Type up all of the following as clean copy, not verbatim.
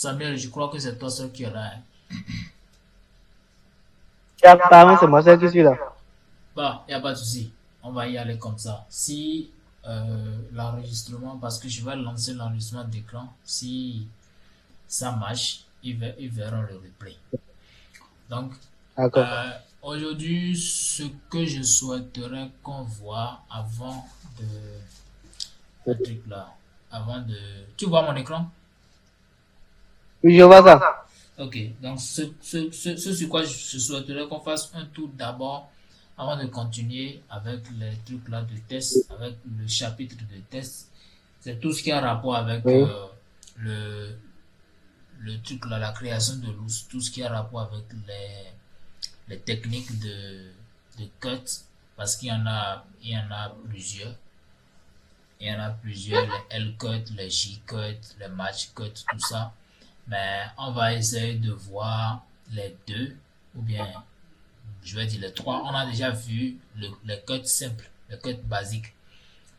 Samuel, je crois que c'est toi seul qui est là. Apparemment, c'est moi seul qui suis là. Bah, il n'y a pas de souci. On va y aller comme ça. Si l'enregistrement, parce que je vais lancer l'enregistrement d'écran, si ça marche, ils verront le replay. Donc, D'accord. aujourd'hui, ce que je souhaiterais qu'on voit avant de... Un truc là. Avant de... Tu vois mon écran? Oui, je vois ça. Ok, donc ce sur quoi je souhaiterais qu'on fasse un tour d'abord avant de continuer avec les trucs là de test, avec le chapitre de test. C'est tout ce qui a rapport avec Oui. le truc là, la création de l'ours, tout ce qui a rapport avec les techniques de cut, parce il y en a plusieurs. Il y en a plusieurs, les L-cut, les J-cut, les match-cut, tout ça. Mais on va essayer de voir les deux, ou bien, je vais dire les trois. On a déjà vu les cuts simples, les cuts basiques.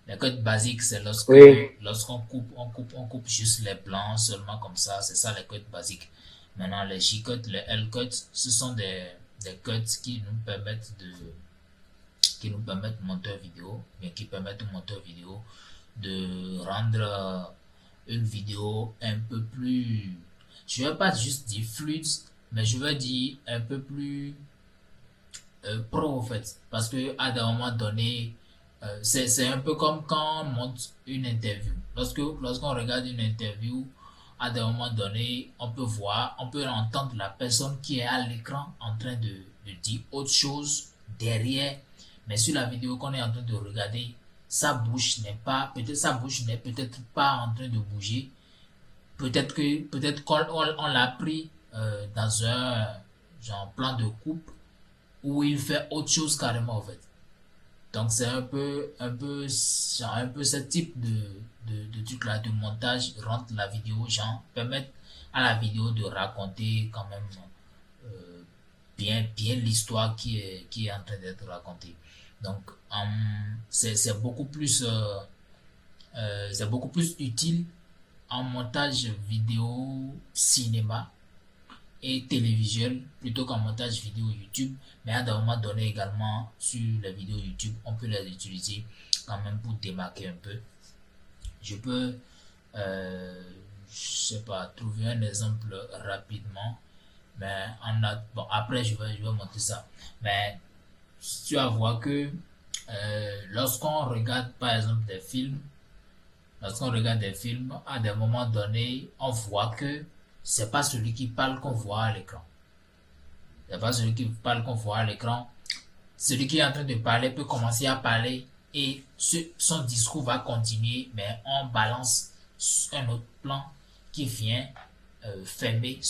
Les cuts basiques, c'est Oui. lorsqu'on on coupe juste les blancs seulement comme ça. C'est ça les cuts basiques. Maintenant, les J-cuts, les L-cuts, ce sont des cuts qui nous permettent monteur vidéo, bien qui permettent au monteur vidéo de rendre une vidéo un peu plus, je vais pas juste dire fluide, mais je vais dire un peu plus pro en fait, parce que à un moment donné, c'est un peu comme quand on monte une interview. Lorsqu'on regarde une interview, à un moment donné, on peut voir, on peut entendre la personne qui est à l'écran en train de dire autre chose derrière, mais sur la vidéo qu'on est en train de regarder, sa bouche n'est peut-être pas en train de bouger. Peut-être qu'on on l'a pris dans un genre plan de coupe où il fait autre chose carrément en fait. Donc c'est un peu ce type de truc là de montage rentre la vidéo, genre permettre à la vidéo de raconter quand même bien l'histoire qui est en train d'être racontée. Donc c'est c'est beaucoup plus utile en montage vidéo cinéma et télévisuel plutôt qu'en montage vidéo YouTube. Mais à un moment donné également sur les vidéos YouTube, on peut les utiliser quand même pour démarquer un peu. Je peux, je sais pas, trouver un exemple rapidement. Mais bon, après je vais montrer ça. Mais tu vas voir que lorsqu'on regarde par exemple des films, lorsqu'on regarde des films, à des moments donnés, on voit que c'est pas celui qui parle qu'on voit à l'écran. C'est pas celui qui parle qu'on voit à l'écran. Celui qui est en train de parler peut commencer à parler et son discours va continuer, mais on balance un autre plan qui vient fermer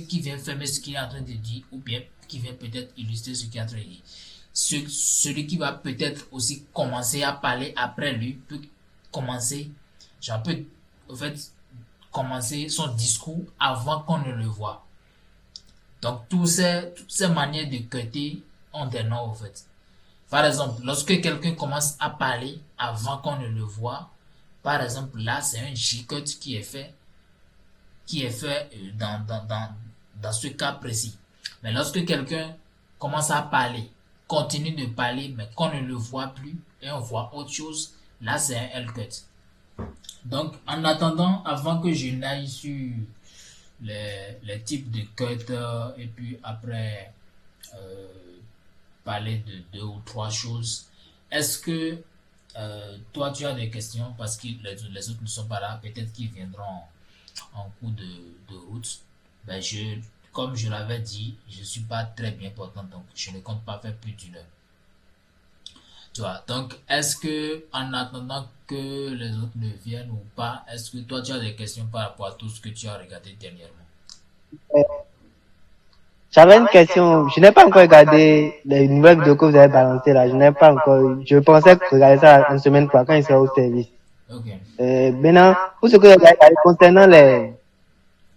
qui vient fermer ce qu'il est en train de dire, ou bien qui vient peut-être illustrer ce qu'il est en train de dire. Celui qui va peut-être aussi commencer à parler après lui peut commencer, j'en peux, en fait, commencer son discours avant qu'on ne le voit. Donc, toutes ces manières de cutter ont des noms, en fait. Par exemple, lorsque quelqu'un commence à parler avant qu'on ne le voit, par exemple, là, c'est un J-cut qui est fait dans ce cas précis. Mais lorsque quelqu'un commence à parler, continue de parler, mais qu'on ne le voit plus, et on voit autre chose, là, c'est un L-cut. Donc, en attendant, avant que je n'aille sur les types de cut et puis après euh, parler de deux ou trois choses, est-ce que toi tu as des questions parce que les autres ne sont pas là, peut-être qu'ils viendront en cours de route. Ben comme je l'avais dit, je ne suis pas très bien portant, donc je ne compte pas faire plus d'une heure. Tu vois, donc est-ce que en attendant que les autres ne viennent ou pas, est-ce que toi tu as des questions par rapport à tout ce que tu as regardé dernièrement? J'avais une question. Je n'ai pas encore regardé les nouvelles vidéos que vous avez balancées là. Je n'ai pas encore. Je pensais regarder ça une semaine quoi, quand il sera au service. Ok. Maintenant, pour ce que vous avez regardé concernant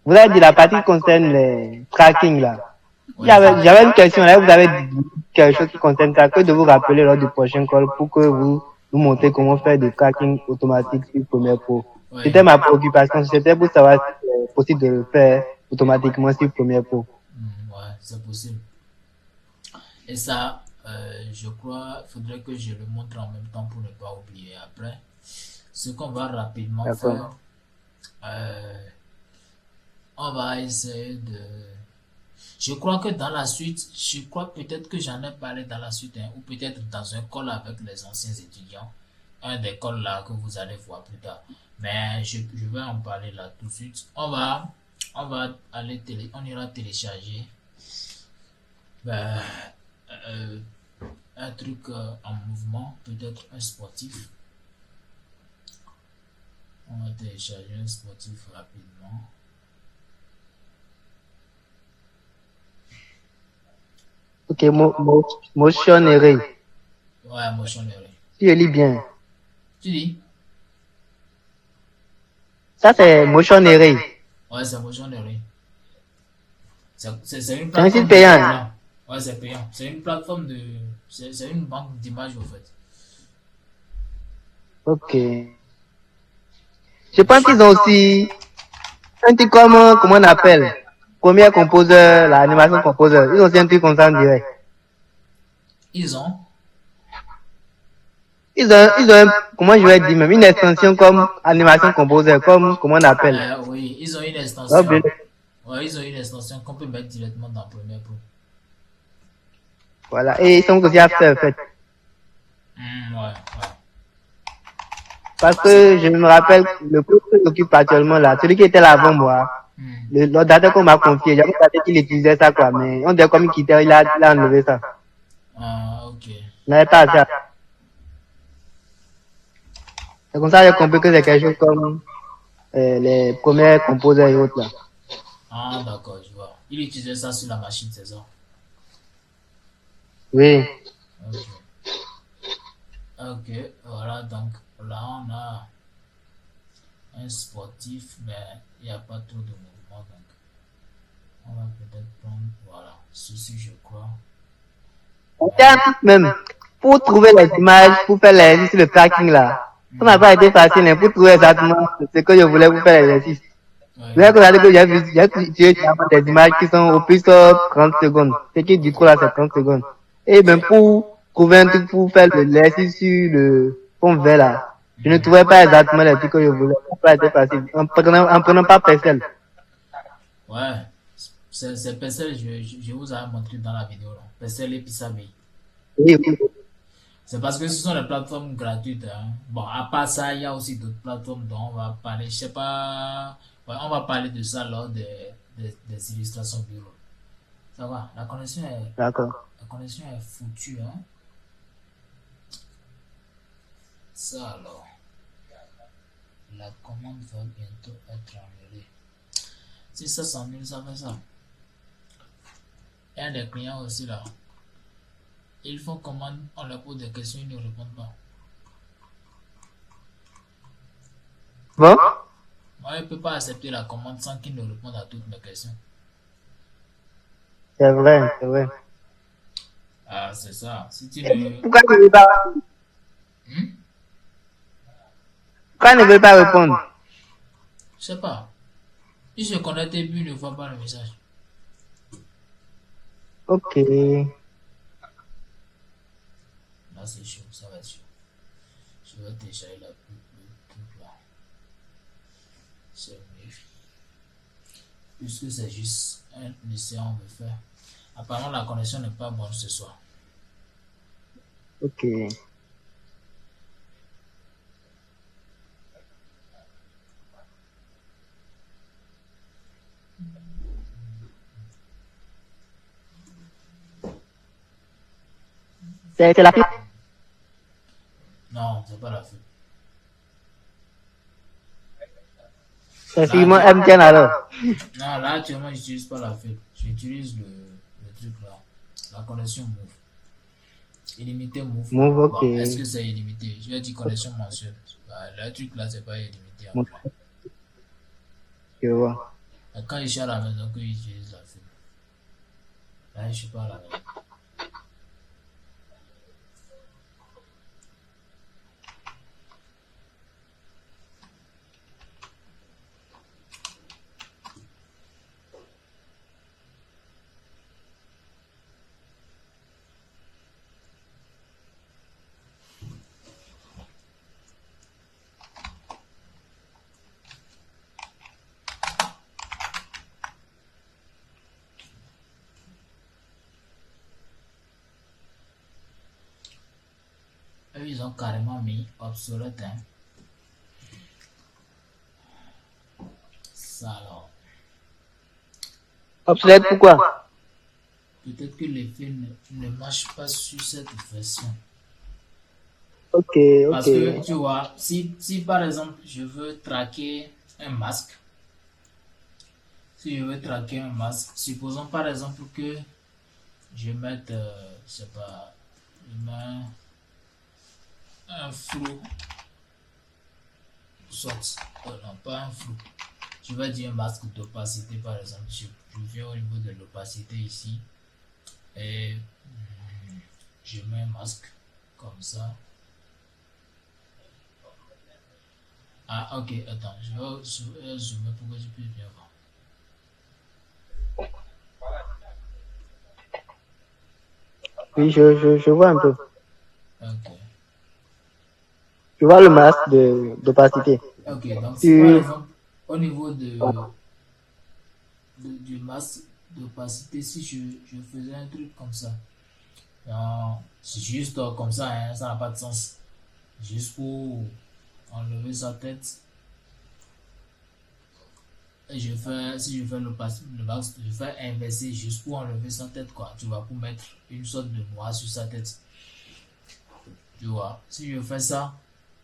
vous avez dit la partie qui concerne les tracking là. Ouais. J'avais une question là. Vous avez dit quelque chose qui concerne ça, que de vous rappeler lors du prochain call pour que vous nous montrez comment faire des tracking automatiques sur Premiere Pro. Ouais. C'était ma préoccupation. C'était pour savoir possible de le faire automatiquement sur Premiere Pro. Ouais, c'est possible. Et ça, je crois, il faudrait que je le montre en même temps pour ne pas oublier. Après, ce qu'on va rapidement faire, D'accord. on va essayer de... Je crois que dans la suite, je crois peut-être que j'en ai parlé dans la suite, hein, ou peut-être dans un call avec les anciens étudiants, un des calls là que vous allez voir plus tard. Mais je vais en parler là tout de suite. On va aller on ira télécharger ben, euh, un truc en mouvement, peut-être un sportif. On va télécharger un sportif rapidement. Ok, motionnerie. Ouais, motionnerie. Si je lis bien. Tu dis? Ça, c'est motionnerie. Ouais, c'est motionnerie. C'est une C'est un site plateforme de payant. traitement. Ouais, c'est payant. C'est une plateforme de. C'est une banque d'images, en fait. Ok. Je pense qu'ils ont aussi un truc comme, comment on appelle, Premiere Composer, l'animation Composer. Ils ont aussi un truc comme ça, on dirait. Ils ont. Comment je vais dire même, une extension comme animation Composer, comme, comment on appelle. Oui, ils ont une Oh, bien. extension. Ouais, ils ont une extension qu'on peut mettre directement dans Premiere Pro. Voilà. Et ils sont aussi After Effects. Ouais, ouais. Parce que je me rappelle, le poste que j'occupe actuellement là, celui qui était là avant moi, Hmm. l'ordinateur qu'on m'a confié, j'avais pensé qu'il utilisait ça quoi, mais on dirait comme il quittait, il a enlevé ça. Ah, ok. Il n'avait pas ça. C'est comme ça que j'ai compris que c'est quelque chose comme les premiers composés et autres là. Ah, d'accord, je vois. Il utilisait ça sur la machine, c'est ça. Oui. Ok. Ok, voilà, donc là, on a un sportif, mais il n'y a pas trop de mouvement, donc on va peut-être prendre, voilà, ceci, je crois. On fait un truc même, pour trouver les images, pour faire l'exercice sur le tracking là. Ça n'a pas été facile, hein, pour trouver exactement ce que je voulais pour faire l'exercice. Ouais. Vous avez regardé que j'ai utilisé des images qui sont au plus 30 secondes. Ce qui du coup là, c'est 30 secondes. Et même pour trouver un truc pour faire l'exercice sur le fond vert là, je ne trouvais pas exactement les trucs que je voulais. Ça n'a pas été facile. En prenant pas Pexel. Ouais, c'est Pessel, je vous ai montré dans la vidéo là. Pessel et Pixabay. Oui, oui. C'est parce que ce sont les plateformes gratuites, hein. Bon, à part ça, il y a aussi d'autres plateformes dont on va parler. Je sais pas. Ouais, on va parler de ça lors des illustrations bureau. Ça va, D'accord. la connexion est foutue, hein. Ça alors, la commande va bientôt être enlevée. Si ça s'ennuie, ça fait ça. Il y a des clients aussi là. Ils font commande, on leur pose des questions, ils ne répondent pas. Bon? Moi, je ne peux pas accepter la commande sans qu'ils ne répondent à toutes mes questions. C'est vrai, c'est vrai. Ah, c'est ça. Si tu ne. Pourquoi ne veut pas, Hmm? pourquoi ne veut pas répondre? Je sais pas. Ils se connectent et puis ils ne voient pas le message. Ok. Là, c'est chaud, ça va être chaud. Je vais télécharger le truc là. C'est mieux. Puisque c'est juste un essai, on veut faire. Apparemment, la connexion n'est pas bonne ce soir. Ok. C'est la fibre. Non, c'est pas la fibre. C'est Là, sûrement MTN alors. non, là, actuellement, j'utilise pas la fibre. J'utilise le truc là. La connexion Move. Illimité Move. Move, ok. Bon, est-ce que c'est illimité? Je vais dire connexion mensuelle. Bah, le truc là, c'est pas illimité en vrai. Je vois. Mais quand je suis à la maison, que j'utilise la fibre. Là, je suis pas à la maison. ont carrément mis obsolète. Hein. Ça alors. Obsolète pourquoi? Peut-être que l'effet ne marche pas sur cette version. Ok, Parce ok. que tu vois, si par exemple je veux traquer un masque, supposons par exemple que je mette, je sais pas, je mets un flou, soit, non pas un flou, je vais dire un masque d'opacité par exemple, je viens au niveau de l'opacité ici et je mets un masque comme ça. Ah ok, attends, je vais zoomer pour que je puisse bien voir. Oui, je vois un peu. Ok. Je vois le masque d'opacité. Ok, donc si par Tu... exemple, au niveau du masque d'opacité, si je faisais un truc comme ça, c'est juste comme ça, hein, ça n'a pas de sens. Juste pour enlever sa tête, et si je fais le masque, je fais inverser juste pour enlever sa tête, quoi. Tu vois, pour mettre une sorte de noir sur sa tête. Tu vois, si je fais ça,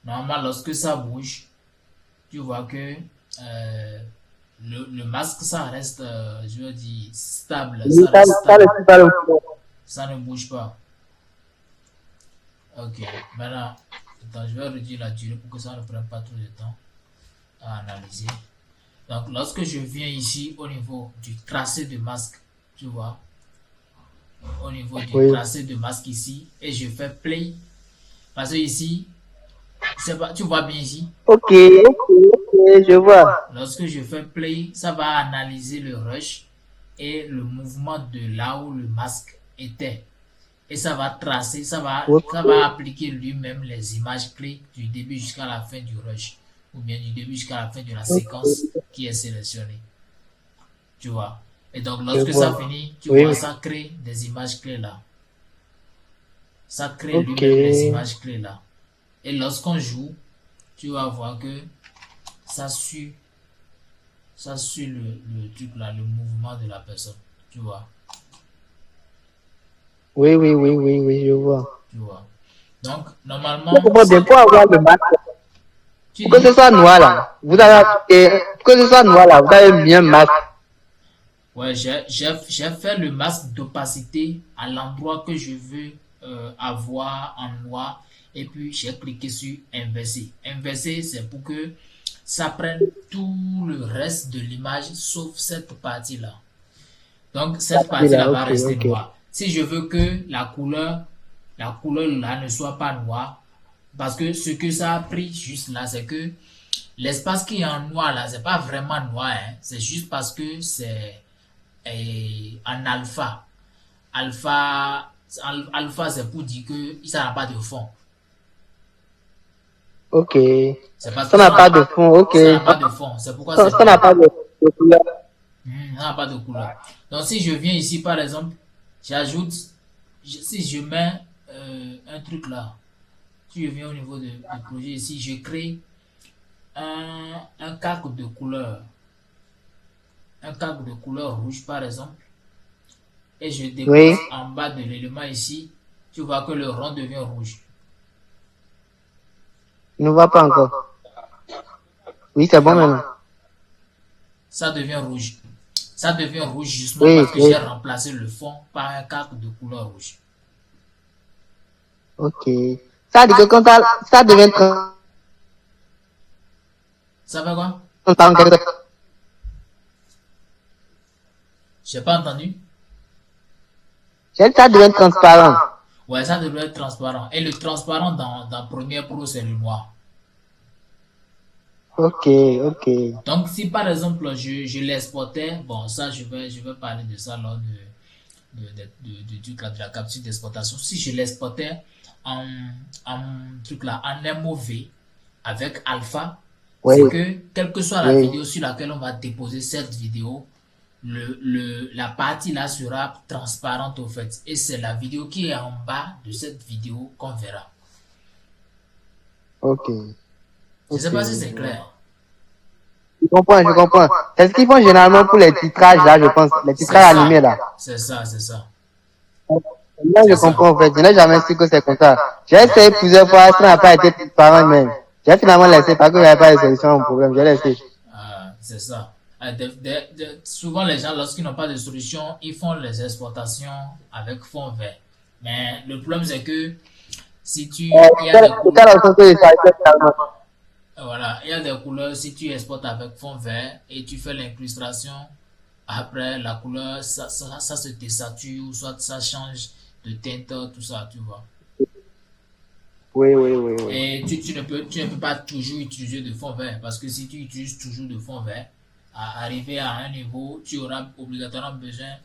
normalement, lorsque ça bouge, tu vois que le masque, ça reste, je veux dire, stable. Oui, Ça reste ça stable. ne pas le fond. Ça ne bouge pas. Ok, maintenant, attends, je vais réduire la durée pour que ça ne prenne pas trop de temps à analyser. Donc, lorsque je viens ici au niveau du tracé de masque, tu vois, au niveau du Oui. tracé de masque ici, et je fais play, parce que ici, c'est pas, tu vois bien ici, Ok, je vois. lorsque je fais play, ça va analyser le rush et le mouvement de là où le masque était. Et ça va tracer, Ok, ça va appliquer lui-même les images clés du début jusqu'à la fin du rush, ou bien du début jusqu'à la fin de la séquence ok, qui est sélectionnée. Tu vois. Et donc, je lorsque ça vois. finit, tu Oui, vois, oui. ça crée des images clés là. Ça crée Ok, lui-même les images clés là. Et lorsqu'on joue, tu vas voir que ça suit, ça suit le truc là, le mouvement de la personne. Tu vois. oui, oui, oui, oui, oui, je vois. Tu vois. Donc, Je normalement, comprends bien. Pour avoir le masque, tu pour que ce dis, soit noir là, pour que ce soit noir là, vous avez mis un masque. ouais, j'ai fait le masque d'opacité à l'endroit que je veux avoir en noir et puis j'ai cliqué sur inverser. Inverser, c'est pour que ça prenne tout le reste de l'image sauf cette partie-là. Donc, cette Oui, partie-là là, va ok, rester ok. noire. Si je veux que la couleur là ne soit pas noire, parce que ce que ça a pris juste là, c'est que l'espace qui est en noir là, c'est pas vraiment noir, hein. C'est juste parce que c'est en alpha. Alpha, alpha c'est pour dire que ça n'a pas de fond. Ok. C'est parce Ça que n'a pas de fond, ok. ça n'a pas de fond. C'est pourquoi c'est Ça n'a noir. pas de couleur. Ça n'a pas de couleur. Donc si je viens ici par exemple, j'ajoute, si je mets un truc là, si je viens au niveau du projet ici, je crée un cadre de couleur. Un cadre de couleur rouge par exemple. Et je Oui, dépose en bas de l'élément ici, tu vois que le rond devient rouge. je ne vois pas encore. Oui, c'est bon maintenant. Ça devient rouge. Ça devient rouge justement Oui, parce que oui. j'ai remplacé le fond par un cadre de couleur rouge. Ok. Ça dit que quand ça devient Ça fait quoi? transparent, J'ai pas entendu. ça devient transparent. Ouais, ça devrait être transparent. Et le transparent dans Premiere Pro, c'est le noir. Ok, ok. Donc, si par exemple, je l'exportais, bon, ça, je vais parler de ça lors de la capture d'exportation. Si je l'exportais en, truc là, en MOV avec alpha, Oui, c'est que, quelle que soit la oui. vidéo sur laquelle on va déposer cette vidéo, la partie là sera transparente au fait. Et c'est la vidéo qui est en bas de cette vidéo qu'on verra. Ok. Je ne sais Ok. pas si c'est clair. Je comprends, je comprends. C'est ce qu'ils font généralement pour les titrages là, je pense. Les C'est titrages animés ça. là. C'est ça, c'est ça. Là, je C'est ça. comprends en fait. Je n'ai jamais su que c'est comme ça. J'ai essayé plusieurs fois, ça n'a pas été transparent même. J'ai finalement laissé parce que j'avais pas de solution au problème. J'ai laissé. C'est ça. Souvent, les gens, lorsqu'ils n'ont pas de solution, ils font les exportations avec fond vert. Mais le problème, c'est que si tu, il y a des C'est couleurs, quelle option que j'ai choisi finalement? voilà, il y a des couleurs, si tu exportes avec fond vert et tu fais l'incrustation, après la couleur, ça se désature, ou soit ça change de teinte, tout ça, tu vois. Oui, oui, oui, oui. Et tu ne peux pas toujours utiliser de fond vert parce que si tu utilises toujours de fond vert, à arriver à un niveau, tu auras obligatoirement besoin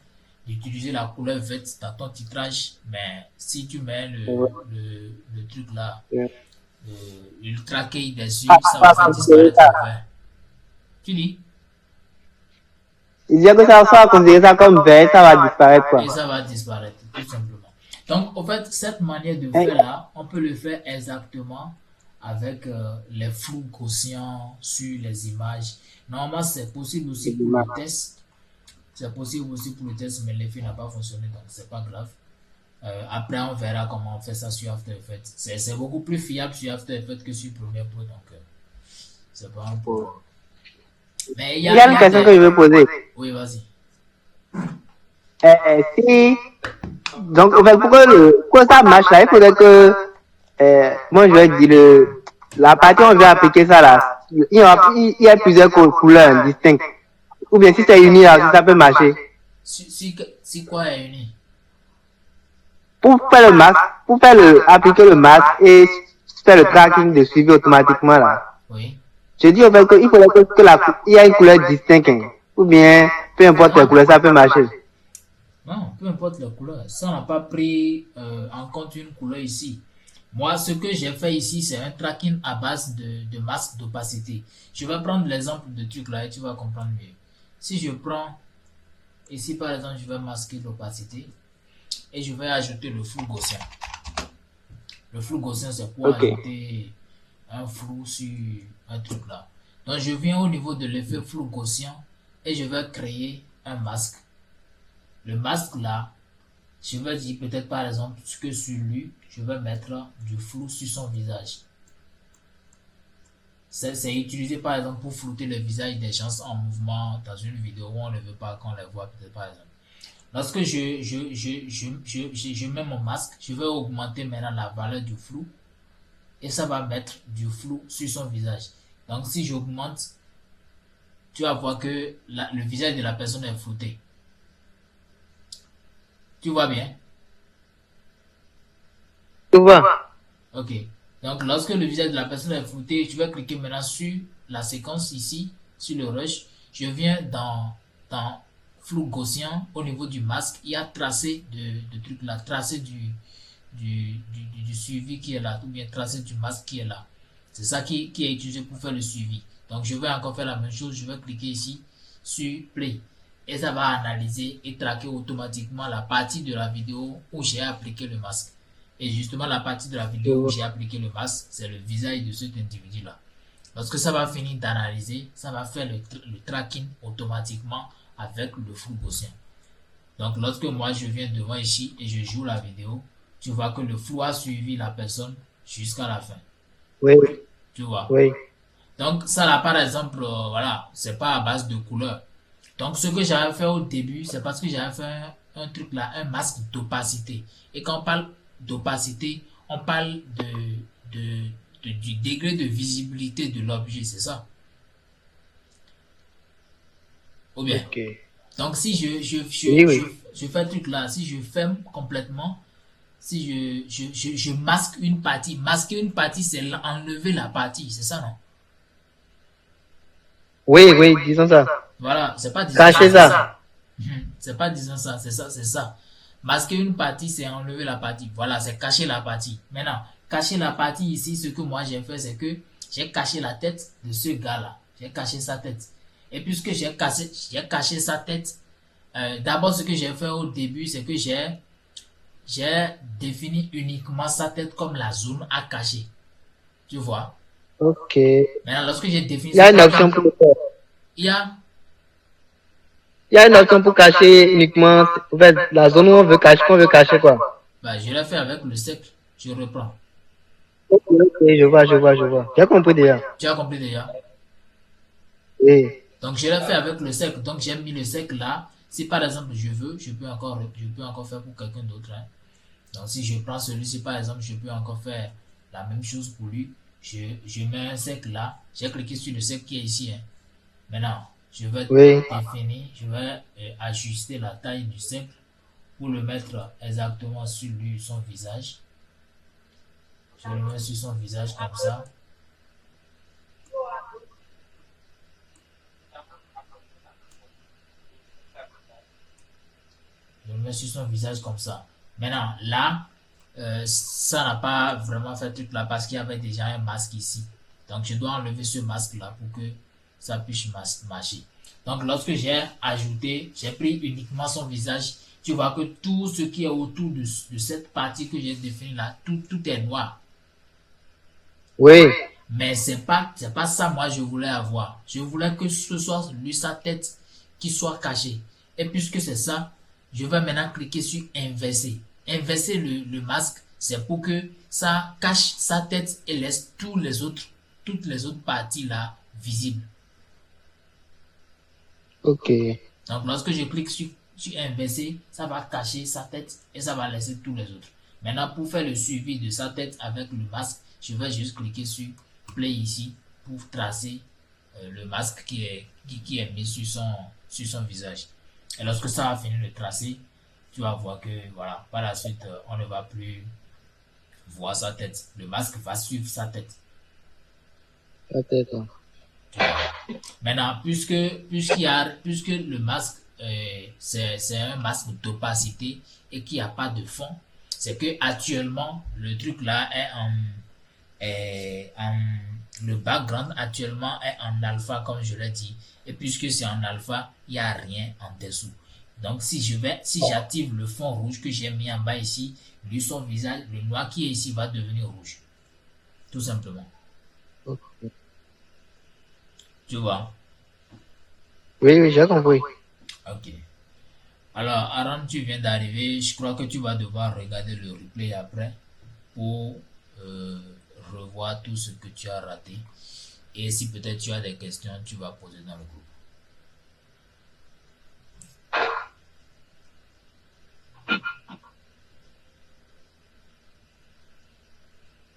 d'utiliser la couleur verte dans ton titrage. Mais si tu mets le truc là, Oui. l'ultra key dessus, Ah, ça ça va va faire considérer disparaître ça. le vert. Tu dis? Il disait que ça va considérer ça comme vert, ça va disparaître quoi. Et ça va disparaître, tout simplement. Donc, en fait, cette manière de Hein? faire là, on peut le faire exactement avec les flous gaussiens sur les images. Normalement, c'est possible aussi pour le test. C'est possible aussi pour le test, mais l'effet n'a pas fonctionné, donc c'est pas grave. Après, on verra comment on fait ça sur After Effects. C'est beaucoup plus fiable sur After Effects que sur Premiere Pro, donc c'est pas un problème. Mais Il y a une question que je veux poser. Oui, vas-y. Si, donc, en fait, pour que ça marche là, il faudrait que, moi je vais dire, la partie où on veut appliquer ça là, il y a plusieurs couleurs distinctes. Ou bien si c'est uni là, si ça peut marcher. Si quoi est uni? Pour faire le masque, pour faire appliquer le masque et faire le tracking de suivi automatiquement là. Oui. Je dis en fait qu'il faudrait il y a une couleur distincte. Hein. Ou bien, peu importe la couleur, ça peut marcher. Non, peu importe la couleur. Ça n'a pas pris en compte une couleur ici. Moi, ce que j'ai fait ici, c'est un tracking à base de masque d'opacité. Je vais prendre l'exemple de truc là et tu vas comprendre mieux. Si je prends, ici par exemple, je vais masquer l'opacité et je vais ajouter le flou gaussien. Le flou gaussien, c'est pour ajouter un flou sur un truc là. Donc, je viens au niveau de l'effet flou gaussien et je vais créer un masque. Le masque là, je vais dire peut-être par exemple que sur lui, je vais mettre du flou sur son visage. C'est utilisé par exemple pour flouter le visage des gens en mouvement dans une vidéo où on ne veut pas qu'on les voit peut-être par exemple. Lorsque je mets mon masque, je vais augmenter maintenant la valeur du flou et ça va mettre du flou sur son visage. Donc si j'augmente, tu vas voir que le visage de la personne est flouté. Tu vois bien? Tu vois? Ok. Donc, lorsque le visage de la personne est flouté, je vais cliquer maintenant sur la séquence ici, sur le rush. Je viens dans flou gaussien au niveau du masque. Il y a tracé de truc là, tracé du suivi qui est là, ou bien tracé du masque qui est là. C'est ça qui est utilisé pour faire le suivi. Donc, je vais encore faire la même chose. Je vais cliquer ici sur play. Et ça va analyser et traquer automatiquement la partie de la vidéo où j'ai appliqué le masque. Et justement, la partie de la vidéo où j'ai appliqué le masque, c'est le visage de cet individu-là. Lorsque ça va finir d'analyser, ça va faire le tracking automatiquement avec le flou gaussien. Donc, lorsque moi je viens devant ici et je joue la vidéo, tu vois que le flou a suivi la personne jusqu'à la fin. Oui. Tu vois? Oui. Donc, ça là, par exemple, voilà, c'est pas à base de couleur. Donc, ce que j'avais fait au début, c'est parce que j'avais fait un truc là, un masque d'opacité. Et quand on parle d'opacité, on parle du degré de visibilité de l'objet, c'est ça? Ou bien? Okay. Donc, si je fais un truc là, si je ferme complètement, si je masque une partie, masquer une partie, c'est enlever la partie, c'est ça, non? Oui, oui, disons ça. Voilà, c'est pas disant Cacher ça. C'est pas disant ça, c'est ça, c'est ça. Masquer une partie, c'est enlever la partie. Voilà, c'est cacher la partie. Maintenant, cacher la partie ici, ce que moi j'ai fait, c'est que j'ai caché la tête de ce gars-là. J'ai caché sa tête. Et puisque j'ai caché sa tête, d'abord ce que j'ai fait au début, c'est que j'ai défini uniquement sa tête comme la zone à cacher. Tu vois? Ok. Maintenant, lorsque j'ai défini Il y a ça une comme option ça, pour le faire. il y a, Il y a une option pour cacher uniquement, en fait, la zone où qu'on veut cacher quoi. bah, je l'ai fait avec le cercle. Je reprends. Ok, ok, je vois. J'ai compris déjà. Tu as compris déjà? Oui. Donc, je l'ai fait avec le cercle. Donc, j'ai mis le cercle là. Si par exemple je veux, je peux encore faire pour quelqu'un d'autre, hein. Donc, si je prends celui-ci par exemple, je peux encore faire la même chose pour lui. Je mets un cercle là. J'ai cliqué sur le cercle qui est ici, hein. Maintenant, je vais Oui. définir, je vais ajuster la taille du cercle pour le mettre exactement sur lui, son visage. Je le mets sur son visage comme ça. Je le mets sur son visage comme ça. Maintenant, là, ça n'a pas vraiment fait truc là parce qu'il y avait déjà un masque ici. Donc, je dois enlever ce masque là pour que ça puisse marcher. Donc, lorsque j'ai ajouté, j'ai pris uniquement son visage, tu vois que tout ce qui est autour de cette partie que j'ai définie là, tout est noir. Oui. Mais c'est pas ça moi je voulais avoir. Je voulais que ce soit lui sa tête qui soit cachée. Et puisque c'est ça, je vais maintenant cliquer sur inverser. Inverser le masque, c'est pour que ça cache sa tête et laisse toutes les autres parties là visibles. Ok. Donc lorsque je clique sur inverser, ça va cacher sa tête et ça va laisser tous les autres. Maintenant pour faire le suivi de sa tête avec le masque, je vais juste cliquer sur play ici pour tracer le masque qui est mis sur son visage. Et lorsque ça va finir de tracer, tu vas voir que voilà, par la suite, on ne va plus voir sa tête. Le masque va suivre sa tête. Peut-être. Tu vois. Maintenant, puisque le masque, c'est un masque d'opacité et qu'il n'y a pas de fond, c'est que actuellement, le truc là le background actuellement est en alpha, comme je l'ai dit. Et puisque c'est en alpha, il n'y a rien en dessous. Donc, si j'active le fond rouge que j'ai mis en bas ici, lui, son visage, le noir qui est ici va devenir rouge. Tout simplement. Ok. Tu vois? Oui, oui, j'ai compris. Ok. Alors, Aaron, tu viens d'arriver. Je crois que tu vas devoir regarder le replay après pour euh, revoir tout ce que tu as raté. Et si peut-être tu as des questions, tu vas poser dans le groupe.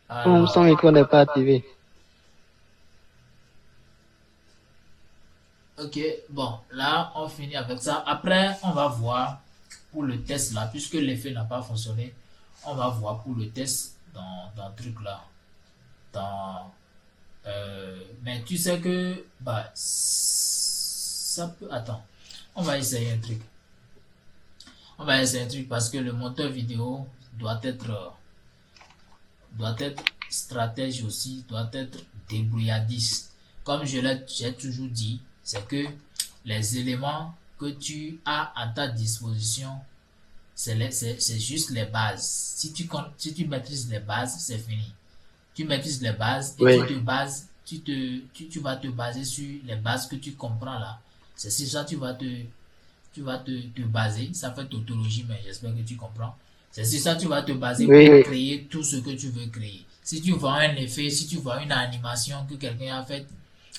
Son Alors, micro n'est pas activé. ok, bon, là, on finit avec ça. Après, on va voir pour le test là, puisque l'effet n'a pas fonctionné, on va voir pour le test dans le truc là. Dans, mais tu sais que, bah, ça peut. Attends, on va essayer un truc. On va essayer un truc parce que le monteur vidéo doit être stratège aussi, doit être débrouillardiste. Comme j'ai toujours dit, c'est que les éléments que tu as à ta disposition, c'est juste les bases. Si tu maîtrises les bases, c'est fini. Tu maîtrises les bases et Oui. tu vas te baser sur les bases que tu comprends là. C'est sur ça que tu vas te baser. Ça fait tautologie, mais j'espère que tu comprends. C'est sur ça que tu vas te baser Oui, pour oui. créer tout ce que tu veux créer. Si tu vois un effet, si tu vois une animation que quelqu'un a faite,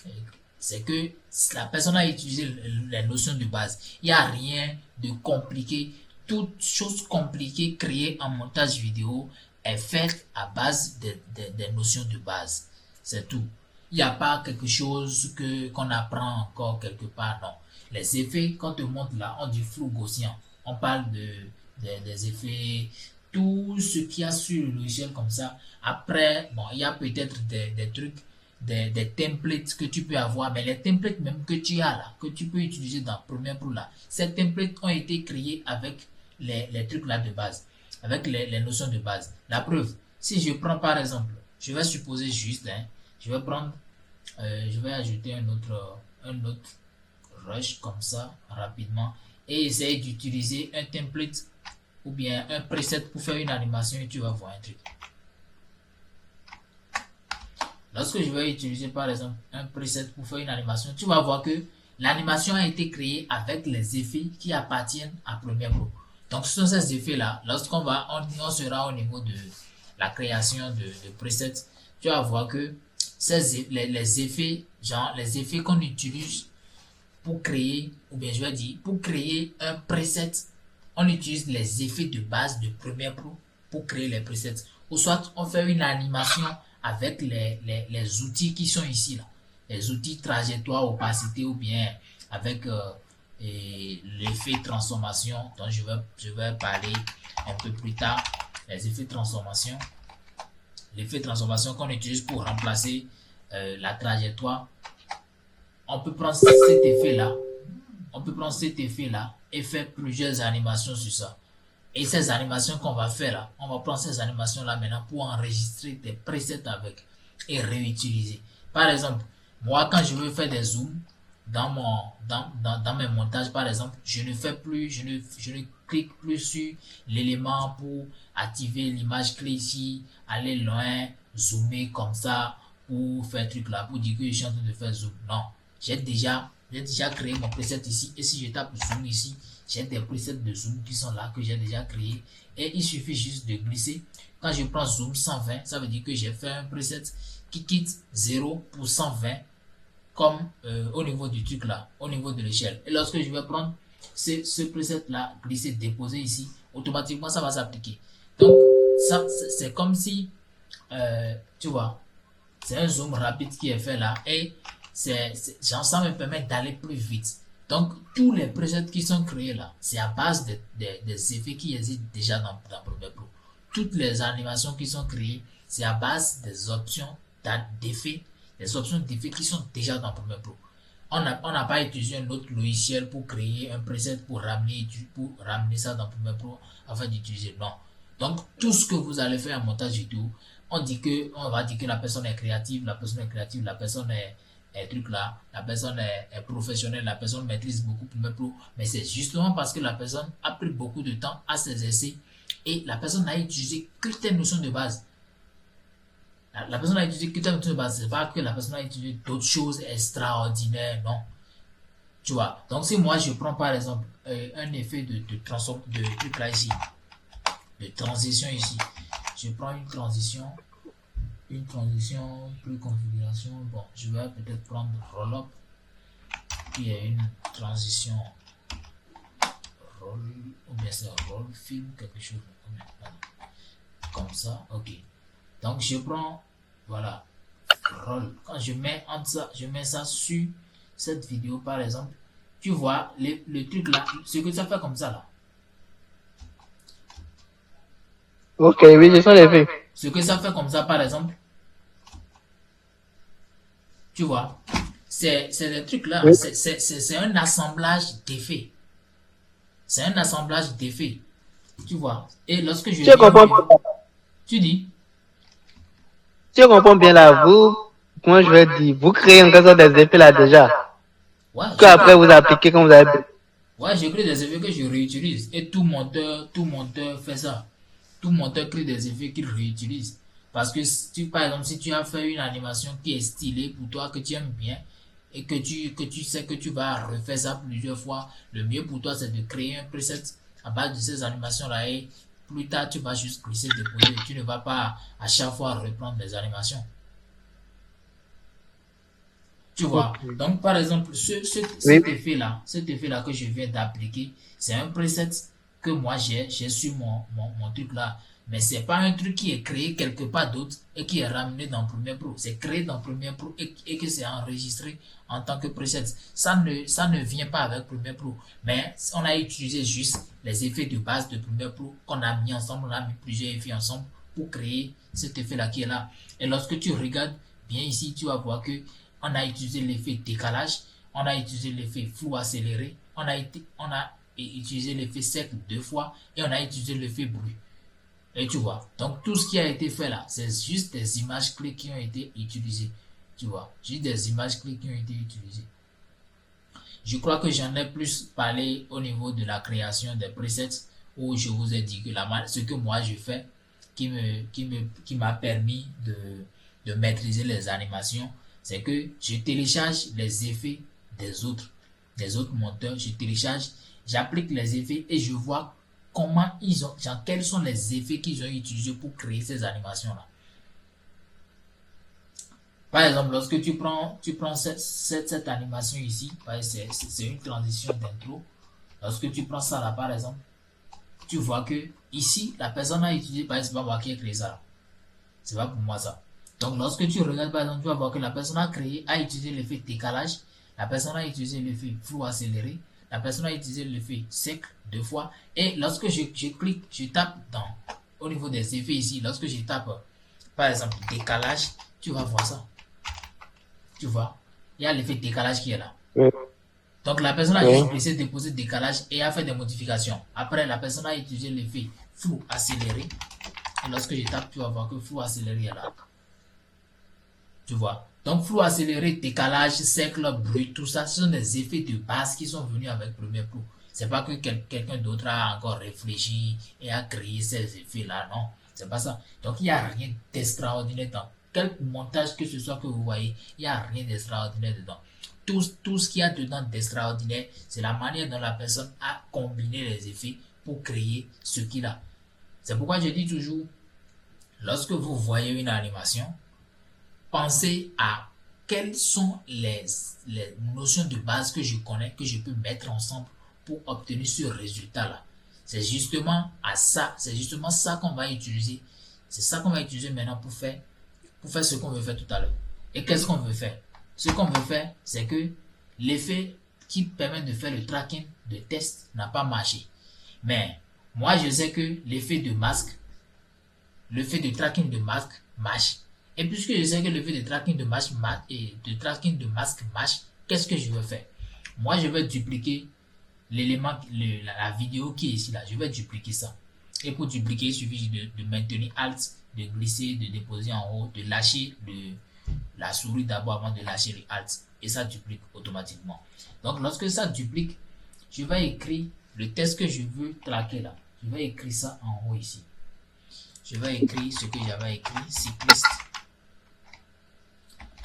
euh, c'est que la personne a utilisé les notions de base. Il n'y a rien de compliqué. Toute chose compliquée créée en montage vidéo est faite à base des notions de base. C'est tout. Il n'y a pas quelque chose qu'on apprend encore quelque part, non. Les effets qu'on te montre là, on dit flou gaussien. On parle des effets, tout ce qu'il y a sur le logiciel comme ça. Après, bon, il y a peut-être des trucs, des templates que tu peux avoir, mais les templates même que tu as là, que tu peux utiliser dans Premiere Pro là, ces templates ont été créés avec les trucs là de base, avec les notions de base. La preuve, si je prends par exemple, je vais supposer juste, hein, je vais prendre, je vais ajouter un autre rush comme ça rapidement et essayer d'utiliser un template ou bien un preset pour faire une animation et tu vas voir un truc. Lorsque je vais utiliser par exemple un preset pour faire une animation, tu vas voir que l'animation a été créée avec les effets qui appartiennent à Premiere Pro. Donc ce sont ces effets-là, lorsqu'on va, on sera au niveau de la création de presets, tu vas voir que les effets, genre les effets qu'on utilise pour créer, ou bien je vais dire, pour créer un preset, on utilise les effets de base de Premiere Pro pour créer les presets. Ou soit on fait une animation avec les outils qui sont ici là. Les outils trajectoire, opacité ou bien avec l'effet transformation dont je vais parler un peu plus tard. Les effets de transformation. L'effet de transformation qu'on utilise pour remplacer la trajectoire. On peut prendre cet effet-là. On peut prendre cet effet-là et faire plusieurs animations sur ça. Et ces animations qu'on va faire là, on va prendre ces animations-là maintenant pour enregistrer des presets avec et réutiliser. Par exemple, moi quand je veux faire des zooms dans mes montages, par exemple, je ne clique plus sur l'élément pour activer l'image clé ici, aller loin, zoomer comme ça, pour faire truc là, pour dire que je suis en train de faire zoom. Non, j'ai déjà créé mon preset ici, et si je tape zoom ici, j'ai des presets de zoom qui sont là, que j'ai déjà créé, et il suffit juste de glisser. Quand je prends zoom 120, ça veut dire que j'ai fait un preset qui quitte 0 pour 120, comme au niveau du truc là, au niveau de l'échelle. Et lorsque je vais prendre ce preset là, glisser, déposer ici, automatiquement ça va s'appliquer. Donc, c'est comme si, tu vois, c'est un zoom rapide qui est fait là, et genre, ça me permet d'aller plus vite. Donc, tous les presets qui sont créés là, c'est à base des effets qui existent déjà dans Premiere Pro. Toutes les animations qui sont créées, c'est à base des options d'effets, des options d'effets qui sont déjà dans Premiere Pro. On n'a pas utilisé un autre logiciel pour créer un preset pour ramener ça dans Premiere Pro afin d'utiliser. Non. Donc, tout ce que vous allez faire en montage vidéo, on va dire que la personne est créative, la personne est truc là, la personne est professionnelle, la personne maîtrise beaucoup Premiere Pro, mais c'est justement parce que la personne a pris beaucoup de temps à ses essais et la personne n'a utilisé que tes notions de base. La personne a utilisé que tes notions de base, c'est pas que la personne a utilisé d'autres choses extraordinaires, non. Tu vois, donc si moi je prends par exemple un effet de truc là ici, de transition ici, je prends une transition plus configuration. Bon, je vais peut-être prendre roll-up qui est une transition roll, ou bien c'est roll film, quelque chose comme ça. Ok, donc je prends, voilà, roll. Quand je mets ça sur cette vidéo par exemple, tu vois le truc là, ce que ça fait comme ça là. Ok, oui, je sens les faits. Ce que ça fait comme ça par exemple, tu vois, c'est des trucs là, Oui. c'est un assemblage d'effets. C'est un assemblage d'effets. Tu vois. Et lorsque je Tu comprends bien. tu dis, Tu comprends bien là, vous, comment je vais dire, vous créez en sorte des effets là déjà. ouais, Que après vous appliquez quand vous avez. ouais, je crée des effets que je réutilise. Et tout monteur fait ça. Tout monteur crée des effets qu'il réutilise. Parce que par exemple, si tu as fait une animation qui est stylée pour toi, que tu aimes bien, et que tu sais que tu vas refaire ça plusieurs fois, le mieux pour toi, c'est de créer un preset à base de ces animations-là. Et plus tard, tu vas juste glisser, déposer. Tu ne vas pas à chaque fois reprendre les animations. Tu vois. Ok. Donc, par exemple, Oui. cet effet-là que je viens d'appliquer, c'est un preset que moi j'ai sur mon truc là. Mais c'est pas un truc qui est créé quelque part d'autre et qui est ramené dans Premiere Pro. C'est créé dans Premiere Pro et que c'est enregistré en tant que preset. Ça ne vient pas avec Premiere Pro. Mais on a utilisé juste les effets de base de Premiere Pro qu'on a mis ensemble. On a mis plusieurs effets ensemble pour créer cet effet-là qui est là. Et lorsque tu regardes bien ici, tu vas voir que on a utilisé l'effet décalage, on a utilisé l'effet flou accéléré, on a utilisé l'effet sec 2 fois et on a utilisé l'effet bruit. Et tu vois, donc tout ce qui a été fait là, c'est juste des images clés qui ont été utilisées. Tu vois, juste des images clés qui ont été utilisées. Je crois que j'en ai plus parlé au niveau de la création des presets où je vous ai dit que ce que moi je fais qui m'a permis de maîtriser les animations, c'est que je télécharge les effets des autres monteurs, je télécharge, j'applique les effets et je vois comment ils ont, genre, quels sont les effets qu'ils ont utilisés pour créer ces animations-là. Par exemple, lorsque tu prends cette animation ici, c'est une transition d'intro. Lorsque tu prends ça là, par exemple, tu vois que ici, la personne a utilisé, par exemple, c'est pas moi qui ai créé ça. C'est pas pour moi ça. Donc, lorsque tu regardes, par exemple, tu vas voir que la personne a utilisé l'effet décalage, la personne a utilisé l'effet flou accéléré, la personne a utilisé l'effet sec 2 fois. Et lorsque je clique, je tape au niveau des effets ici, lorsque je tape, par exemple, décalage, tu vas voir ça. Tu vois, il y a l'effet décalage qui est là. Oui. Donc la personne a Oui. juste pressé déposer décalage et a fait des modifications. Après, la personne a utilisé l'effet flou accéléré. Et lorsque je tape, tu vas voir que flou accéléré est là. Tu vois. Donc flou accéléré, décalage, cercle, bruit, tout ça, ce sont des effets de base qui sont venus avec Premiere Pro. C'est pas que quelqu'un d'autre a encore réfléchi et a créé ces effets-là, non. C'est pas ça. Donc il n'y a rien d'extraordinaire dans quel montage que ce soit que vous voyez, il n'y a rien d'extraordinaire dedans. Tout ce qu'il y a dedans d'extraordinaire, c'est la manière dont la personne a combiné les effets pour créer ce qu'il a. C'est pourquoi je dis toujours, lorsque vous voyez une animation, pensez à quelles sont les notions de base que je connais, que je peux mettre ensemble pour obtenir ce résultat-là. C'est justement ça qu'on va utiliser. C'est ça qu'on va utiliser maintenant pour faire ce qu'on veut faire tout à l'heure. Et qu'est-ce qu'on veut faire? Ce qu'on veut faire, c'est que l'effet qui permet de faire le tracking de test n'a pas marché. Mais moi, je sais que l'effet de masque, l'effet de tracking de masque marche. Et puisque je sais que l'effet de tracking de masque marche, qu'est-ce que je veux faire? Moi, je vais dupliquer l'élément, la vidéo qui est ici là. Je vais dupliquer ça. Et pour dupliquer, il suffit de maintenir Alt, de glisser, de déposer en haut, de lâcher la souris d'abord avant de lâcher le Alt. Et ça duplique automatiquement. Donc, lorsque ça duplique, je vais écrire le test que je veux traquer là. Je vais écrire ça en haut ici. Je vais écrire ce que j'avais écrit, cycliste.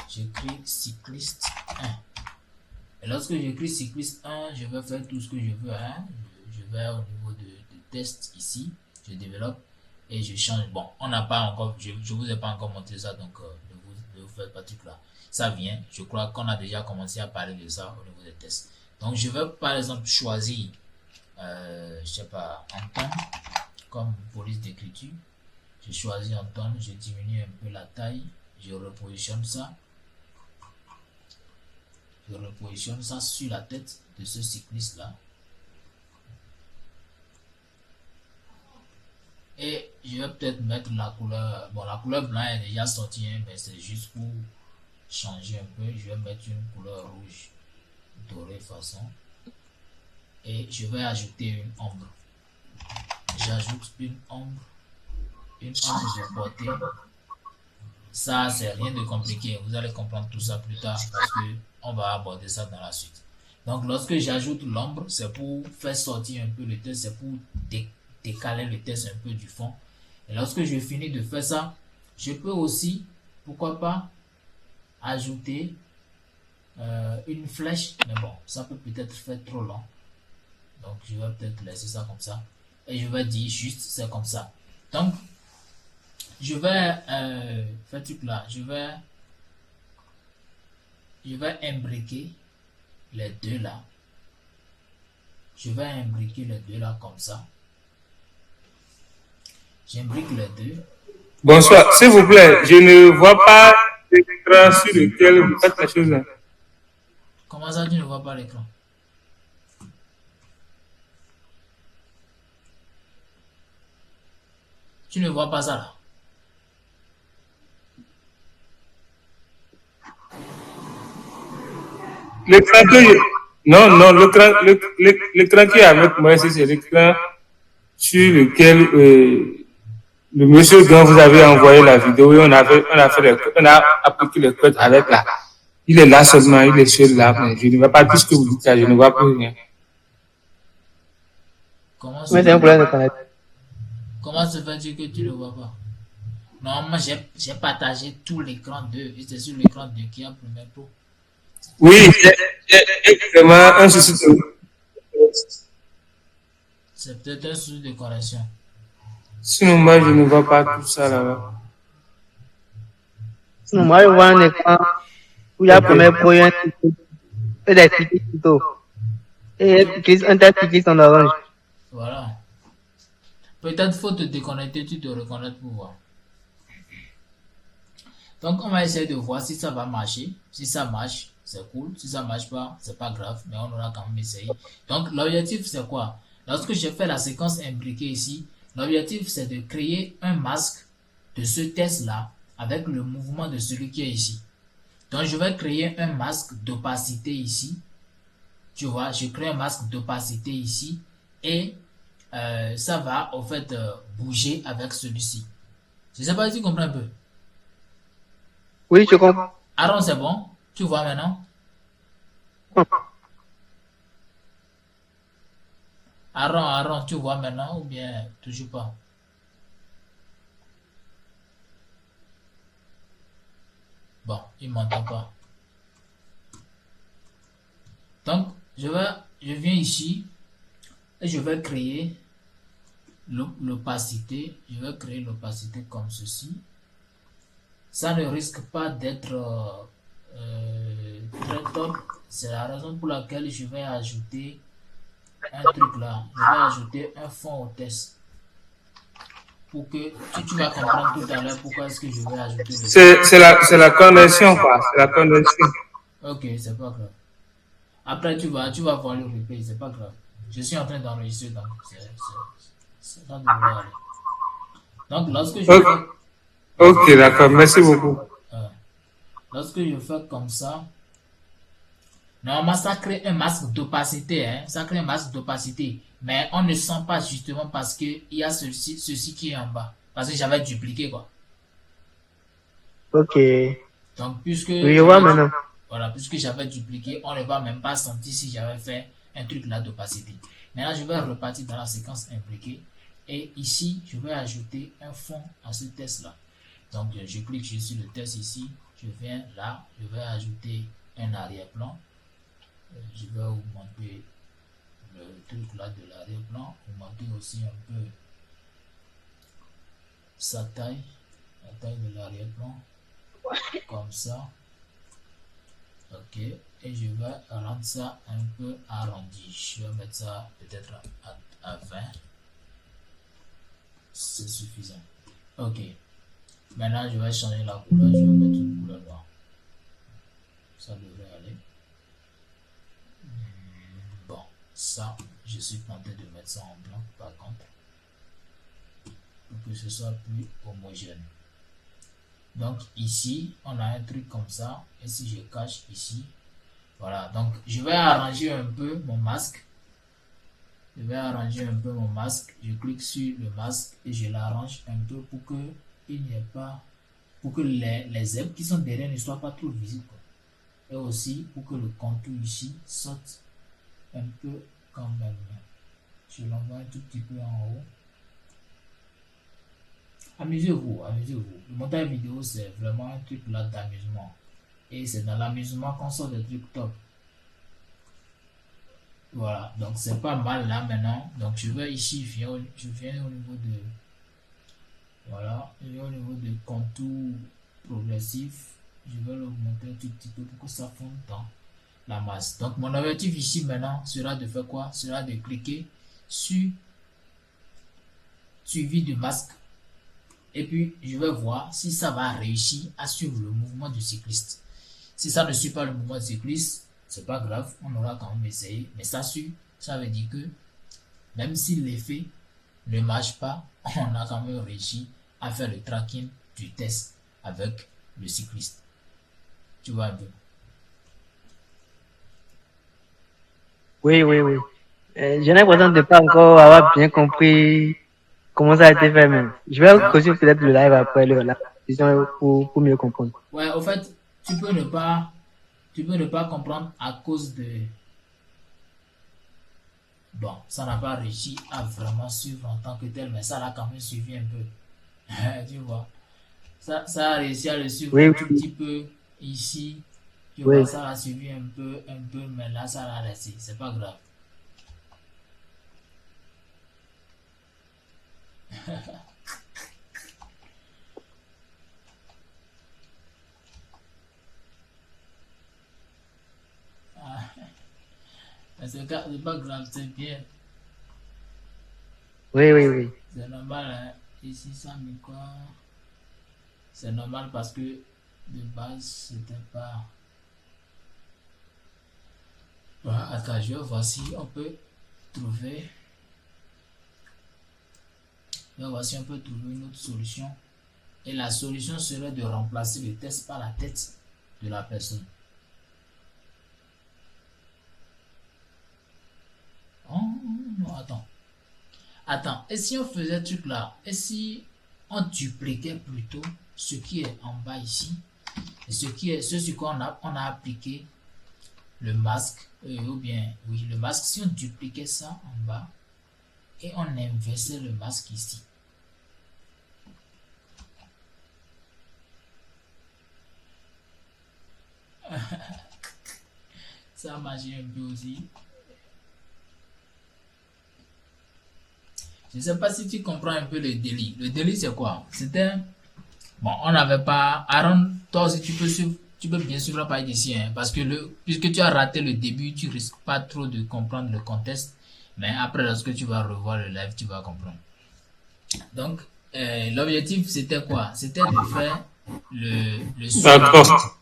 J'écris cycliste 1. Et lorsque j'écris cycliste 1, je vais faire tout ce que je veux. Je vais au niveau de test ici. Je développe et je change. Bon, on n'a pas encore, je vous ai pas encore montré ça, donc ne vous faites pas truc là. Ça vient. Je crois qu'on a déjà commencé à parler de ça au niveau des tests. Donc je vais par exemple choisir, je sais pas, Anton comme police d'écriture. Je choisis Anton, je diminue un peu la taille, je repositionne ça. Je repositionne ça sur la tête de ce cycliste là. Et je vais peut-être mettre la couleur, bon la couleur blanc est déjà sortie, mais c'est juste pour changer un peu. Je vais mettre une couleur rouge dorée façon. Et je vais ajouter une ombre. J'ajoute une ombre de portée. Ça, c'est rien de compliqué. Vous allez comprendre tout ça plus tard parce que on va aborder ça dans la suite. Donc, lorsque j'ajoute l'ombre, c'est pour faire sortir un peu le test, c'est pour décaler le test un peu du fond. Et lorsque je finis de faire ça, je peux aussi, pourquoi pas, ajouter une flèche. Mais bon, ça peut peut-être faire trop long. Donc, je vais peut-être laisser ça comme ça. Et je vais dire juste, c'est comme ça. Donc, je vais faire truc là. Je vais imbriquer les deux là. Je vais imbriquer les deux là comme ça. J'imbrique les deux. Bonsoir, s'il vous plaît, je ne vois pas l'écran sur lequel vous faites la chose là. Comment ça, tu ne vois pas l'écran? Tu ne vois pas ça là? L'écran que je... Non, l'écran qui est avec moi, c'est l'écran sur lequel le monsieur dont vous avez envoyé la vidéo et on a appliqué le code avec là. Il est là seulement, il est seul là, mais je ne vois pas tout ce que vous dites là, je ne vois plus rien. Mais c'est un problème de connexion. Comment se fait-il que tu ne vois pas? Non, moi j'ai partagé tout l'écran 2. Et c'est sur l'écran 2 qu'il y a Premiere Pro. Oui, j'ai vraiment un souci de... C'est peut-être un souci de connexion. Sinon, moi, je ne vois pas tout ça là-bas. Sinon, moi, je vois un écran où il y a Ok. Premiere Pro, il y a des tickets plutôt. Et un test cycliste en orange. Voilà. Peut-être faut te déconnecter, tu te reconnectes pour voir. Donc, on va essayer de voir si ça va marcher. Si ça marche, c'est cool. Si ça marche pas, c'est pas grave, mais on aura quand même essayé. Donc, l'objectif, c'est quoi? Lorsque je fais la séquence imbriquée ici, l'objectif, c'est de créer un masque de ce test-là avec le mouvement de celui qui est ici. Donc, je vais créer un masque d'opacité ici. Tu vois, je crée un masque d'opacité ici et ça va, au fait, bouger avec celui-ci. Je sais pas si tu comprends un peu. Oui, je comprends. Aaron, c'est bon? Tu vois maintenant? Aaron, tu vois maintenant ou bien toujours pas? Bon, il m'entend pas. Donc, je viens ici et je vais créer l'opacité. Je vais créer l'opacité comme ceci. Ça ne risque pas d'être très top. C'est la raison pour laquelle je vais ajouter un truc là. Je vais ajouter un fond au test. Pour que tu vas comprendre tout à l'heure pourquoi est-ce que je vais ajouter le fond. C'est la connexion, quoi. C'est la connexion. Ok, c'est pas grave. Après, tu vas voir le replay, c'est pas grave. Je suis en train d'enregistrer, donc ça devrait aller. Donc, lorsque je Ok, fais, ok, d'accord. Merci beaucoup. euh, lorsque je fais comme ça, normalement, ça crée un masque d'opacité, hein. Ça crée un masque d'opacité. Mais on ne sent pas justement parce qu'il y a ceci qui est en bas. Parce que j'avais dupliqué, quoi. Ok. Oui, Donc, puisque je vois maintenant. voilà, puisque j'avais dupliqué, on ne va même pas sentir si j'avais fait un truc là d'opacité. Maintenant, je vais repartir dans la séquence imbriquée. Et ici, je vais ajouter un fond à ce test-là. Donc, je clique sur le test ici. Je viens là. Je vais ajouter un arrière-plan. Je vais augmenter le truc là de l'arrière-plan. Augmenter aussi un peu sa taille. La taille de l'arrière-plan. Comme ça. Ok, et je vais rendre ça un peu arrondi. Je vais mettre ça peut-être à 20. C'est suffisant. Ok, maintenant je vais changer la couleur. Je vais mettre une couleur noire. Ça devrait aller. Bon, ça, je suis tenté de mettre ça en blanc par contre. Pour que ce soit plus homogène. Donc ici, on a un truc comme ça. Et si je cache ici, voilà. Donc je vais arranger un peu mon masque. Je vais arranger un peu mon masque. Je clique sur le masque et je l'arrange un peu pour que il n'y ait pas, pour que les zèbres qui sont derrière ne soient pas trop visibles. Et aussi pour que le contour ici saute un peu quand même. Je l'envoie un tout petit peu en haut. Amusez-vous, amusez-vous. Le montage vidéo, c'est vraiment un truc là d'amusement. Et c'est dans l'amusement qu'on sort des trucs top. Voilà, donc c'est pas mal là maintenant. Donc je vais ici, je viens au niveau de, voilà, je viens au niveau de contour progressif. Je vais l'augmenter un tout petit peu pour que ça fonde dans la masse. Donc mon objectif ici maintenant sera de faire quoi? Sera de cliquer sur suivi du masque. Et puis je vais voir si ça va réussir à suivre le mouvement du cycliste. Si ça ne suit pas le mouvement du cycliste, c'est pas grave, on aura quand même essayé. Mais ça suit, ça veut dire que même si l'effet ne marche pas, on a quand même réussi à faire le tracking du test avec le cycliste. Tu vois un peu. Oui, oui, oui. J'ai l'impression de ne pas encore avoir bien compris comment ça a été fait même. Je vais continuer peut-être le live après la discussion pour mieux comprendre. Ouais, au fait, tu peux ne pas comprendre à cause de, bon, ça n'a pas réussi à vraiment suivre en tant que tel, mais ça l'a quand même suivi un peu. Tu vois. Ça a réussi à le suivre Oui, un oui, tout oui. petit peu ici. Tu vois, Oui. ça l'a suivi un peu, mais là, ça l'a laissé. C'est pas grave. Mais c'est pas grave, c'est bien. Oui, oui, oui. C'est normal, hein. Ici, ça me quoi. C'est normal parce que de base, c'était pas. Voilà, attends, je vais voir si on peut trouver. Je vais voir si on peut trouver une autre solution. Et la solution serait de remplacer le test par la tête de la personne. Oh non, attends. Attends, et si on faisait ce truc là? Et si on dupliquait plutôt ce qui est en bas ici? Et ce sur quoi on a appliqué le masque, ou bien, oui, le masque, si on dupliquait ça en bas et on inversait le masque ici. Ça a marché un peu aussi. Je ne sais pas si tu comprends un peu le délit. Le délit, c'est quoi? C'était. Bon, on n'avait pas. Aaron, toi aussi, tu peux bien suivre la page d'ici, hein, parce que puisque tu as raté le début, tu risques pas trop de comprendre le contexte. Mais après, lorsque tu vas revoir le live, tu vas comprendre. Donc, l'objectif, c'était quoi? C'était de faire le suivi. D'accord.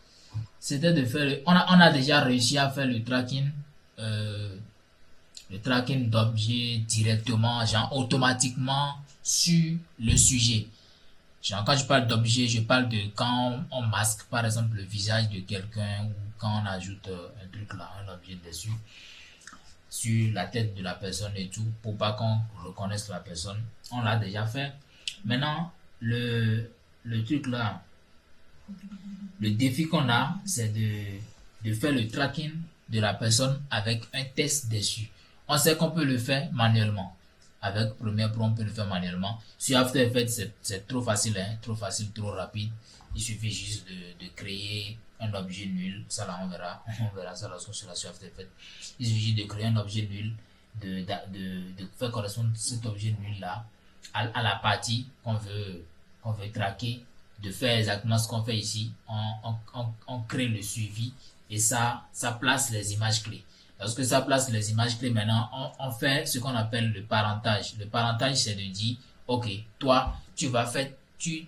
C'était de faire. On a déjà réussi à faire euh, le tracking d'objets directement, genre automatiquement sur le sujet. Genre, quand je parle d'objet, je parle de quand on masque par exemple le visage de quelqu'un ou quand on ajoute un truc là, un objet dessus, sur la tête de la personne et tout, pour pas qu'on reconnaisse la personne. On l'a déjà fait. Maintenant, le truc là, le défi qu'on a, c'est de faire le tracking de la personne avec un test dessus. On sait qu'on peut le faire manuellement. Avec Premiere Pro, on peut le faire manuellement. Sur After Effects, c'est trop facile, hein, trop facile, trop rapide. Il suffit juste de créer un objet nul. Ça là, on verra ça lorsqu'on sera sur After Effects. Il suffit de créer un objet nul, de faire correspondre cet objet nul là à la partie qu'on veut traquer, de faire exactement ce qu'on fait ici. On crée le suivi et ça place les images clés. Lorsque ça place les images clés, maintenant, on fait ce qu'on appelle le parentage. Le parentage, c'est de dire, ok, toi, tu vas faire, tu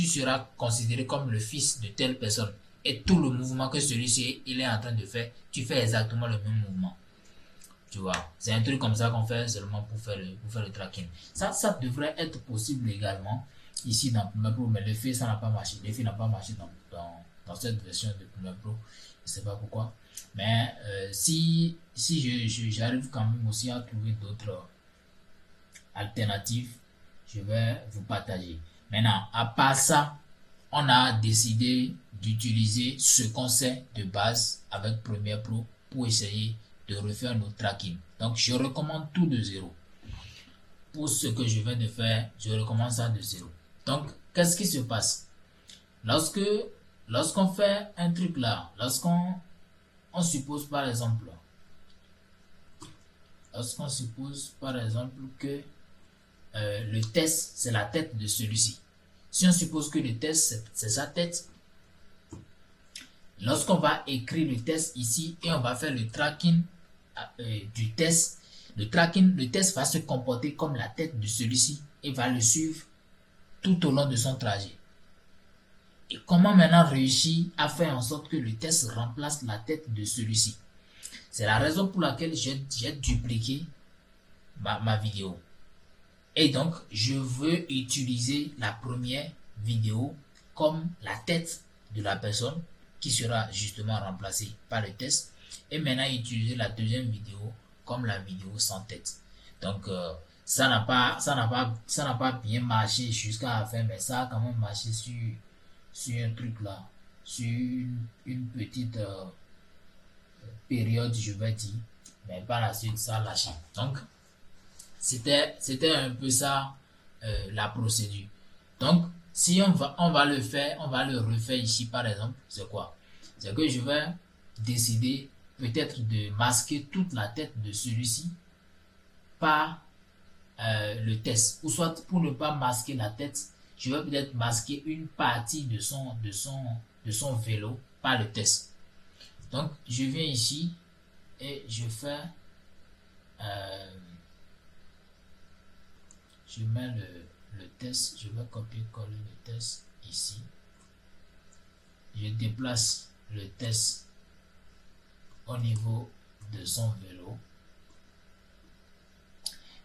seras considéré comme le fils de telle personne. Et tout le mouvement que celui-ci, il est en train de faire, tu fais exactement le même mouvement. Tu vois, c'est un truc comme ça qu'on fait seulement pour faire le tracking. Ça devrait être possible également ici dans Premiere Pro, mais le fait, ça n'a pas marché. Le fait n'a pas marché dans cette version de Premiere Pro. Je ne sais pas pourquoi. Mais si j'arrive quand même aussi à trouver d'autres alternatives, je vais vous partager. Maintenant, à part ça, on a décidé d'utiliser ce qu'on sait de base avec Premiere Pro pour essayer de refaire notre tracking. Donc, je recommande tout de zéro. Pour ce que je viens de faire, je recommande ça de zéro. Donc, qu'est-ce qui se passe? Lorsqu'on fait un truc là, on suppose par exemple que le test c'est la tête de celui-ci. Si on suppose que le test c'est sa tête, lorsqu'on va écrire le test ici et on va faire le tracking du test, le test va se comporter comme la tête de celui-ci et va le suivre tout au long de son trajet. Et comment maintenant réussir à faire en sorte que le test remplace la tête de celui-ci? C'est la raison pour laquelle j'ai dupliqué ma vidéo. Et donc, je veux utiliser la première vidéo comme la tête de la personne qui sera justement remplacée par le test. Et maintenant, utiliser la deuxième vidéo comme la vidéo sans tête. Donc, ça n'a pas bien marché jusqu'à la fin, mais ça a quand même marché sur un truc là, sur une petite période, je vais dire, mais par la suite, ça a lâché. Donc, c'était un peu ça, la procédure. Donc, Si on va le faire, on va le refaire ici par exemple, c'est quoi? C'est que je vais décider peut-être de masquer toute la tête de celui-ci par le test. Ou soit pour ne pas masquer la tête, je vais peut-être masquer une partie de son vélo par le test. Donc je viens ici et je fais je mets le test, je vais copier-coller le test ici. Je déplace le test au niveau de son vélo.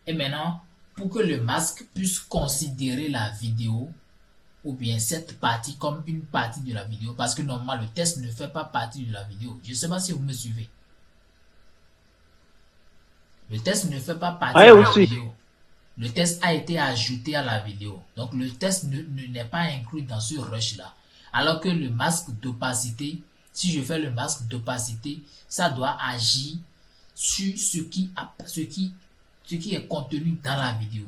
Et maintenant, pour que le masque puisse considérer la vidéo ou bien cette partie comme une partie de la vidéo, parce que normalement le test ne fait pas partie de la vidéo. Je ne sais pas si vous me suivez. Le test ne fait pas partie de la vidéo. Le test a été ajouté à la vidéo. Donc le test n'est pas inclus dans ce rush-là. Alors que le masque d'opacité, si je fais le masque d'opacité, ça doit agir sur ce qui est contenu dans la vidéo.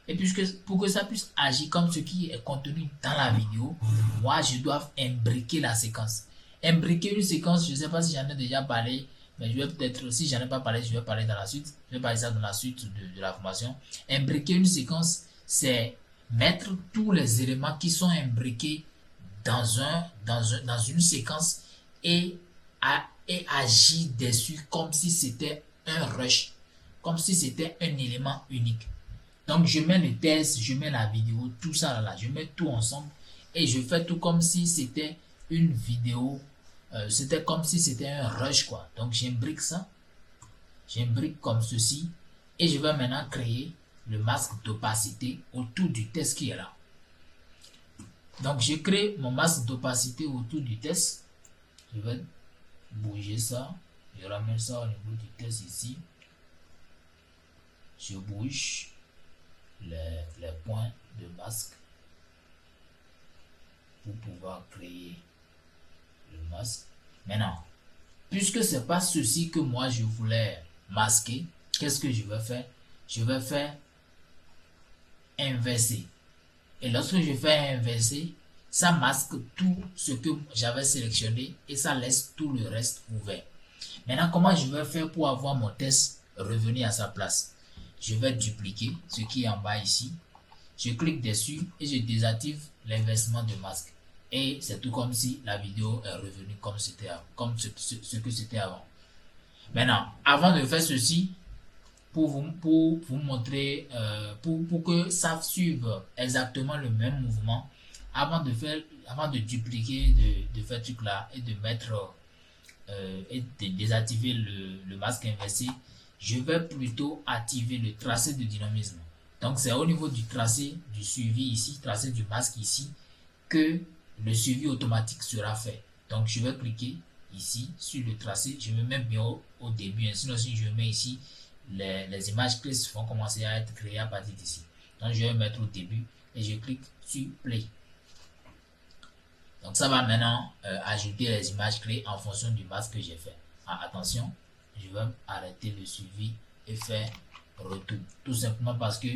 Et puisque pour que ça puisse agir comme ce qui est contenu dans la vidéo, moi je dois imbriquer la séquence. Imbriquer une séquence, je ne sais pas si j'en ai déjà parlé, mais je vais peut-être, si j'en ai pas parlé, je vais parler dans la suite. Je vais parler ça dans la suite de la formation. Imbriquer une séquence, c'est mettre tous les éléments qui sont imbriqués dans une séquence et agir dessus comme si c'était un rush, comme si c'était un élément unique. Donc je mets le test, je mets la vidéo, tout ça là, je mets tout ensemble et je fais tout comme si c'était une vidéo, c'était comme si c'était un rush quoi. Donc j'imbrique ça, j'imbrique comme ceci et je vais maintenant créer le masque d'opacité autour du test qui est là. Donc je crée mon masque d'opacité autour du test, je vais bouger ça, je ramène ça au niveau du test ici, je bouge les points de masque pour pouvoir créer le masque. Maintenant, puisque c'est pas ceci que moi je voulais masquer, qu'est-ce que je vais faire? Je vais faire inverser. Et lorsque je fais inverser, ça masque tout ce que j'avais sélectionné et ça laisse tout le reste ouvert. Maintenant, comment je vais faire pour avoir mon test revenir à sa place? Je vais dupliquer ce qui est en bas ici. Je clique dessus et je désactive l'inversement de masque. Et c'est tout comme si la vidéo est revenue comme c'était comme ce que c'était avant. Maintenant, avant de faire ceci, pour vous montrer, pour que ça suive exactement le même mouvement, avant de dupliquer, de faire ce truc là et de mettre et de désactiver le masque inversé, je vais plutôt activer le tracé de dynamisme. Donc c'est au niveau du tracé du suivi ici, tracé du masque ici, que le suivi automatique sera fait. Donc je vais cliquer ici sur le tracé, je me mets bien au début, sinon si je mets ici, les images clés vont commencer à être créées à partir d'ici. Donc je vais mettre au début et je clique sur play. Donc ça va maintenant ajouter les images clés en fonction du masque que j'ai fait. Attention, je vais arrêter le suivi et faire retour. Tout simplement parce que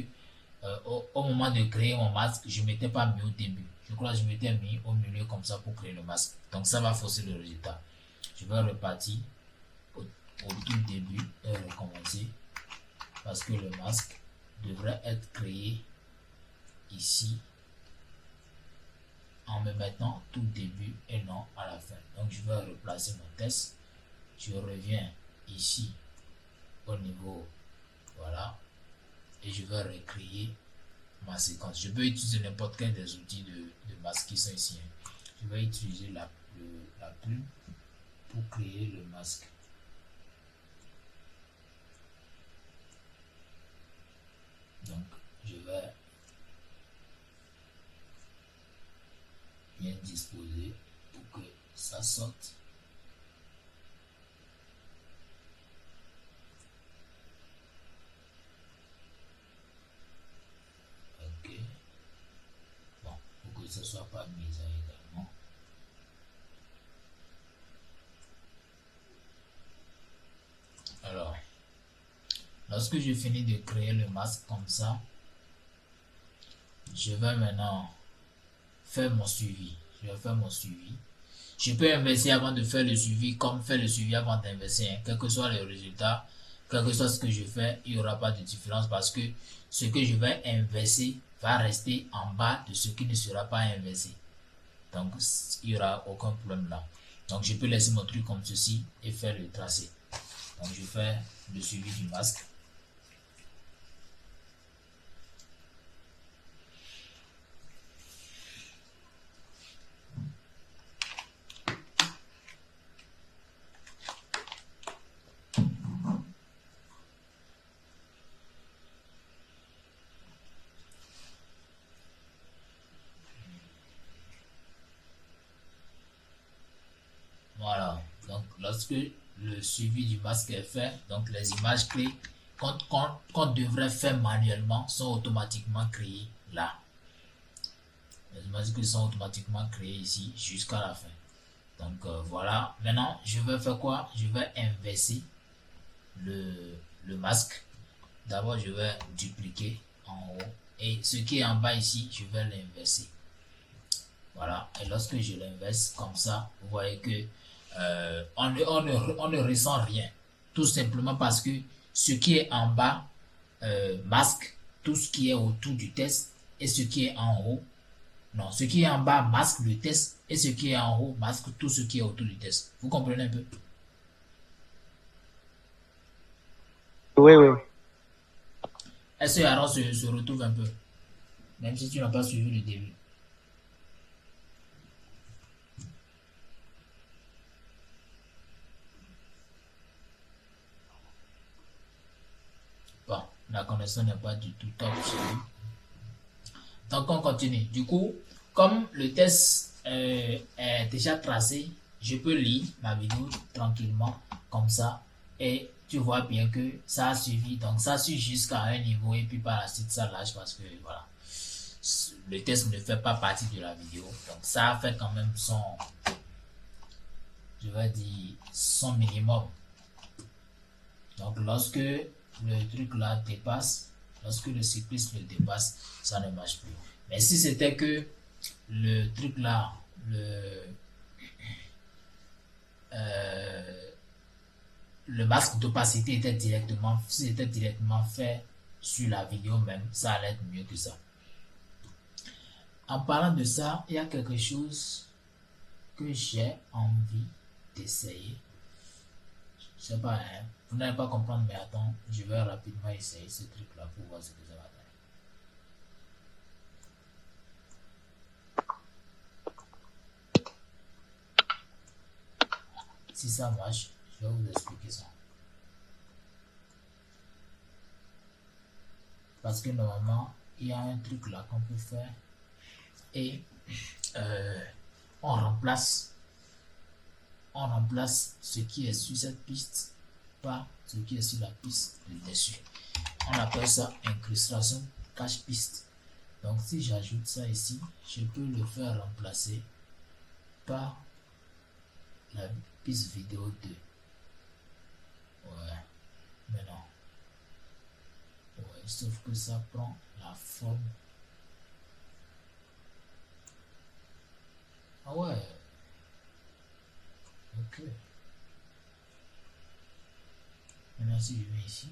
au moment de créer mon masque, je ne m'étais pas mis au début. Je crois que je m'étais mis au milieu comme ça pour créer le masque. Donc ça va fausser le résultat. Je vais repartir au tout début et recommencer parce que le masque devrait être créé ici en me mettant tout début et non à la fin. Donc je vais replacer mon test. Je reviens ici au niveau, voilà, et je vais recréer ma séquence. Je peux utiliser n'importe quel des outils de masque qui sont ici. Je vais utiliser la plume pour créer le masque. Donc je vais bien disposer pour que ça sorte. Ok. Bon, pour que ce soit pas mis également. Alors, lorsque je finis de créer le masque comme ça, je vais maintenant faire mon suivi. Je vais faire mon suivi. Je peux investir avant de faire le suivi, comme faire le suivi avant d'investir. Quel que soit les résultats, quel que soit ce que je fais, il n'y aura pas de différence parce que ce que je vais investir va rester en bas de ce qui ne sera pas investi. Donc, il n'y aura aucun problème là. Donc, je peux laisser mon truc comme ceci et faire le tracé. Donc, je fais le suivi du masque. Voilà. Donc, lorsque le suivi du masque est fait, donc les images clés qu'on devrait faire manuellement sont automatiquement créées là. Les images clés sont automatiquement créées ici jusqu'à la fin. Donc, voilà. Maintenant, je vais faire quoi? Je vais inverser le masque. D'abord, je vais dupliquer en haut. Et ce qui est en bas ici, je vais l'inverser. Voilà. Et lorsque je l'inverse comme ça, vous voyez que on ne ressent rien. Tout simplement parce que ce qui est en bas masque tout ce qui est autour du test et ce qui est en haut. Non, ce qui est en bas masque le test et ce qui est en haut masque tout ce qui est autour du test. Vous comprenez un peu? Oui, oui. Est-ce que Aaron se retrouve un peu? Même si tu n'as pas suivi le début. Bon, la connexion n'est pas du tout top chez lui. Donc on continue. Du coup, comme le test est déjà tracé, je peux lire ma vidéo tranquillement comme ça. Et tu vois bien que ça a suivi. Donc ça suit jusqu'à un niveau et puis par la suite ça lâche parce que voilà. Le test ne fait pas partie de la vidéo. Donc ça a fait quand même son, je vais dire, son minimum. Donc lorsque le truc là dépasse, lorsque le cycliste le dépasse, ça ne marche plus. Mais si c'était que le truc là, le masque d'opacité était directement fait sur la vidéo même, ça allait être mieux que ça. En parlant de ça, il y a quelque chose que j'ai envie d'essayer. Je sais pas, hein, vous n'allez pas comprendre, mais attends, je vais rapidement essayer ce truc-là pour voir ce que ça va donner. Si ça marche, je vais vous expliquer ça. Parce que normalement, il y a un truc là qu'on peut faire et on remplace ce qui est sur cette piste par ce qui est sur la piste de dessus. On appelle ça incrustation cache piste. Donc si j'ajoute ça ici, je peux le faire remplacer par la piste vidéo 2. Ouais, mais non. Ouais, sauf que ça prend la forme. Ah ouais. Ok. Maintenant si je vais ici.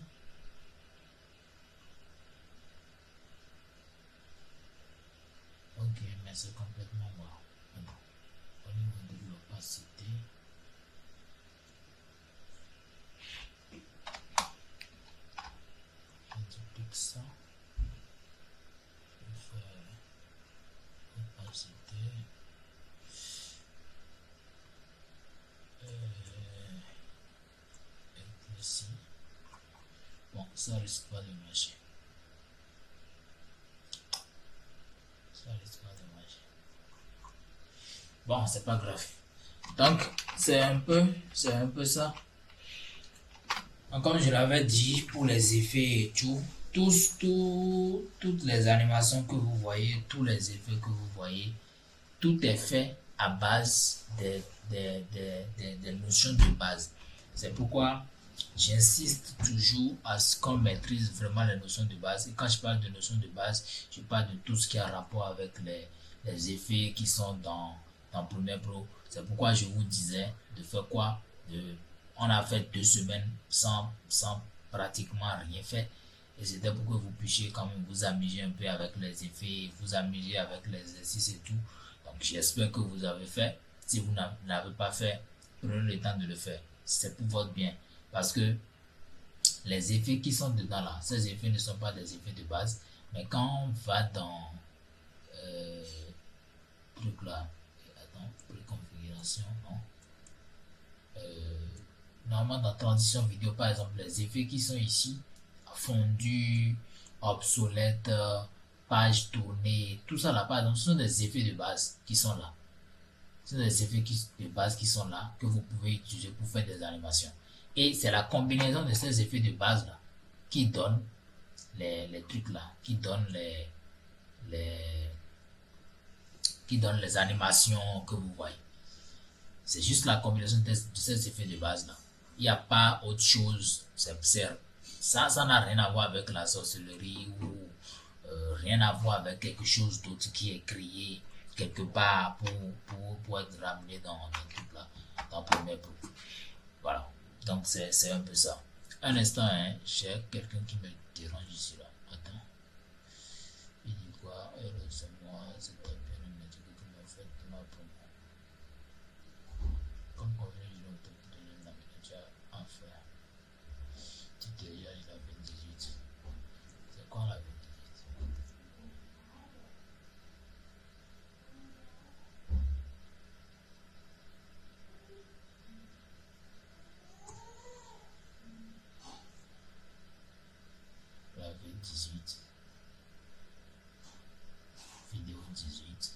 Ok, mais c'est complètement mort. Au niveau de l'opacité. Je duplique ça. Je fais opacité. Ici. Bon, ça risque pas de marcher. Ça risque pas de marcher. Bon, c'est pas grave. Donc, c'est un peu ça. Donc, comme je l'avais dit, pour les effets et tout, toutes les animations que vous voyez, tous les effets que vous voyez, tout est fait à base des notions de base. C'est pourquoi j'insiste toujours à ce qu'on maîtrise vraiment les notions de base. Et quand je parle de notions de base, je parle de tout ce qui a rapport avec les les effets qui sont dans Premiere Pro. C'est pourquoi je vous disais de faire quoi? On a fait 2 semaines sans pratiquement rien faire. Et c'était pour que vous puissiez quand même vous amuser un peu avec les effets, vous amuser avec les exercices et tout. Donc j'espère que vous avez fait. Si vous n'avez pas fait, prenez le temps de le faire. C'est pour votre bien. Parce que les effets qui sont dedans là, ces effets ne sont pas des effets de base. Mais quand on va dans truc là, attends, préconfiguration, non. Normalement dans transition vidéo par exemple, les effets qui sont ici, fondu, obsolète, page tournée, tout ça là par exemple, ce sont des effets de base qui sont là. Ce sont des effets de base qui sont là, que vous pouvez utiliser pour faire des animations. Et c'est la combinaison de ces effets de base là qui donne les trucs là, qui donne les animations que vous voyez. C'est juste la combinaison de ces effets de base là. Il n'y a pas autre chose. Ça n'a rien à voir avec la sorcellerie ou rien à voir avec quelque chose d'autre qui est créé quelque part pour être ramené dans le truc là, dans Premiere Pro. Voilà. Donc c'est un peu ça. Un instant, hein, j'ai quelqu'un qui me dérange ici là. Attends. Il dit quoi? C'est moi, c'est ta bien le métier que tu m'as fait pour ma promo. Comme convenu, je vais te donner la manager en faire. Tu te dis, il avait 18. C'est quoi la 28? La 18. Vidéo 18.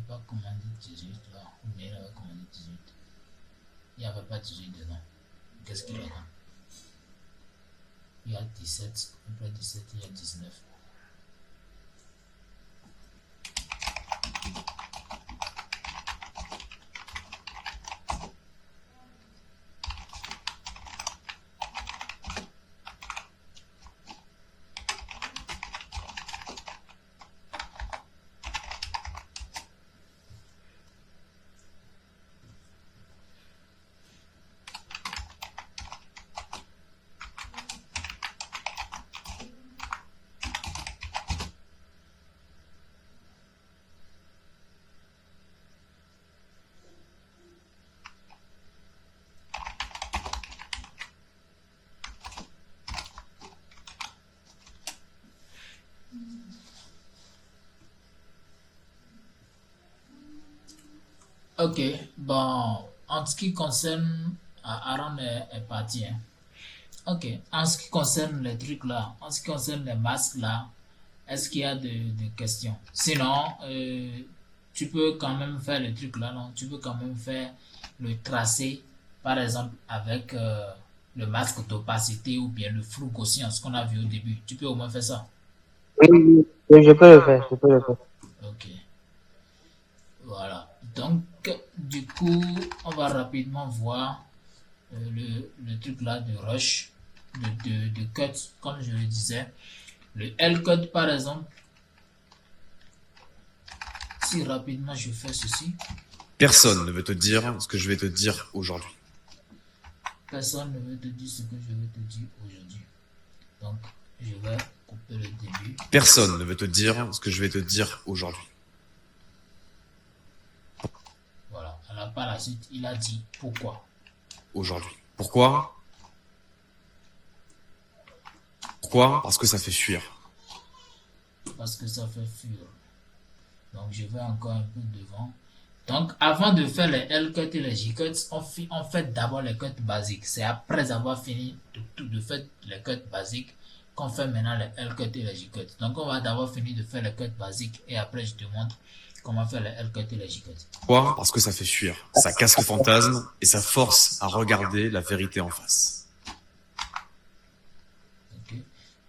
Pas commandé 18 là, mais il avait commandé 18. Il n'y avait pas 18 dedans. Qu'est-ce qu'il a là? Il y a 17, après 17, il y a 19. Ok, bon, en ce qui concerne, Aaron est parti, hein. Ok, en ce qui concerne les trucs là, en ce qui concerne les masques là, est-ce qu'il y a de questions? Sinon, tu peux quand même faire le truc là, non? Tu peux quand même faire le tracé, par exemple, avec le masque d'opacité ou bien le flou gaussien, ce qu'on a vu au début. Tu peux au moins faire ça. Oui, je peux le faire, je peux le faire. Ok. Voilà. Donc, du coup, on va rapidement voir le truc là de rush, de cut, comme je le disais. Le L cut, par exemple, si rapidement je fais ceci, Personne ne veut te dire ce que je vais te dire aujourd'hui. personne ne veut te dire ce que je vais te dire aujourd'hui. Donc, je vais couper le début. Personne ne veut te dire ce que je vais te dire aujourd'hui. Voilà. Alors, par la suite, il a dit pourquoi. Aujourd'hui. Pourquoi? Pourquoi? Parce que ça fait fuir. Parce que ça fait fuir. Donc, je vais encore un peu devant. Donc, avant de faire les L-cuts et les J-cuts, on fait d'abord les cuts basiques. C'est après avoir fini de faire les cuts basiques qu'on fait maintenant les L-cuts et les J-cuts. Donc, on va d'abord finir de faire les cuts basiques et après, je te montre comment faire les L-cuts et les J-cuts. Pourquoi? Parce que ça fait fuir. Ça casse le fantasme et ça force à regarder la vérité en face. Ok.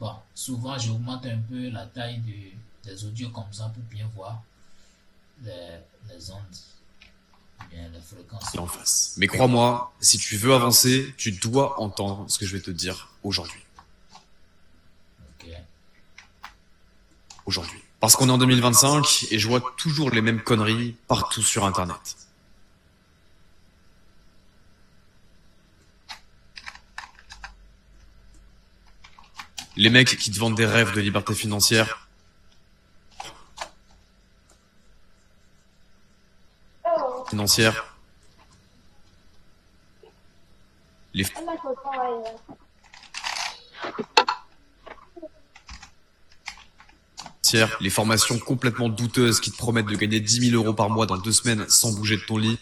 Bon, souvent, j'augmente un peu la taille des audios comme ça pour bien voir les ondes, bien les fréquences. En face. Mais crois-moi, si tu veux avancer, tu dois entendre ce que je vais te dire aujourd'hui. Ok. Aujourd'hui. Parce qu'on est en 2025 et je vois toujours les mêmes conneries partout sur Internet. Les mecs qui te vendent des rêves de liberté financière. Les les formations complètement douteuses qui te promettent de gagner 10 000 euros par mois dans 2 semaines sans bouger de ton lit.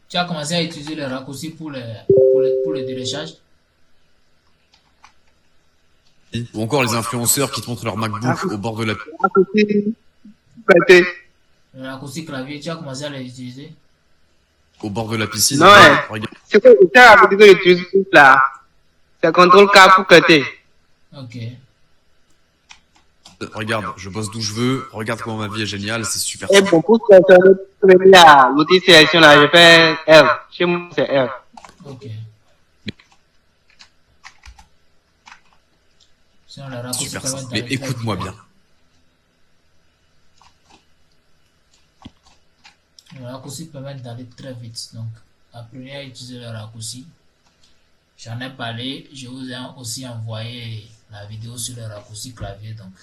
Tu as commencé à utiliser les raccourcis pour le déléchage? Ou encore les influenceurs qui te montrent leur MacBook au bord de la... Le raccourci clavier, tu as commencé à les utiliser? Au bord de la piscine. Non, Regarde. c'est que la vidéo que j'utilise là. C'est contrôle K pour cutter. Ok. Regarde, je bosse d'où je veux. Regarde comment ma vie est géniale, c'est super Et simple. bon, pour sélectionner là, l'outil sélection là, je fais R. Chez moi, c'est R. Ok. Sinon, le raccourci Super permet simple. Mais d'aller très écoute-moi vite. bien. Le raccourci permet d'aller très vite. Donc, apprenez à utiliser le raccourci. J'en ai parlé. Je vous ai aussi envoyé la vidéo sur le raccourci clavier. Donc,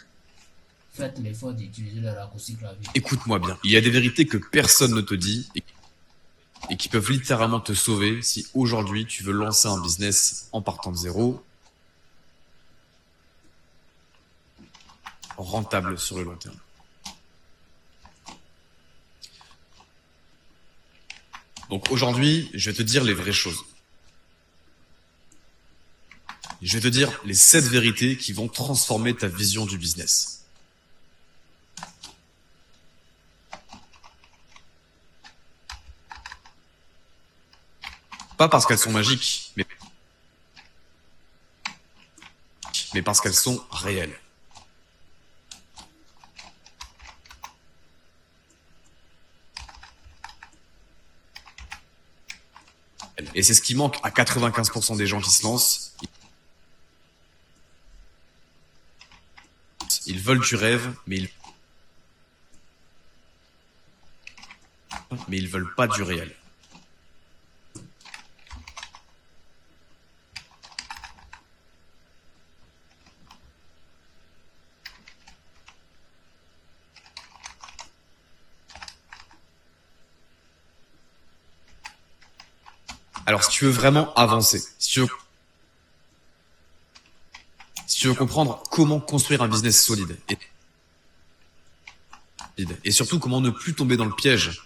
faites l'effort d'utiliser le raccourci clavier. Écoute-moi bien. Il y a des vérités que personne ne te dit et qui peuvent littéralement te sauver si aujourd'hui tu veux lancer un business en partant de zéro, rentable sur le long terme. Donc aujourd'hui, je vais te dire les vraies choses. Je vais te dire les 7 vérités qui vont transformer ta vision du business. Pas parce qu'elles sont magiques, mais parce qu'elles sont réelles. Et c'est ce qui manque à 95% des gens qui se lancent. Ils veulent du rêve, mais ils veulent pas du réel. Alors, si tu veux vraiment avancer, si tu veux comprendre comment construire un business solide et surtout comment ne plus tomber dans le piège.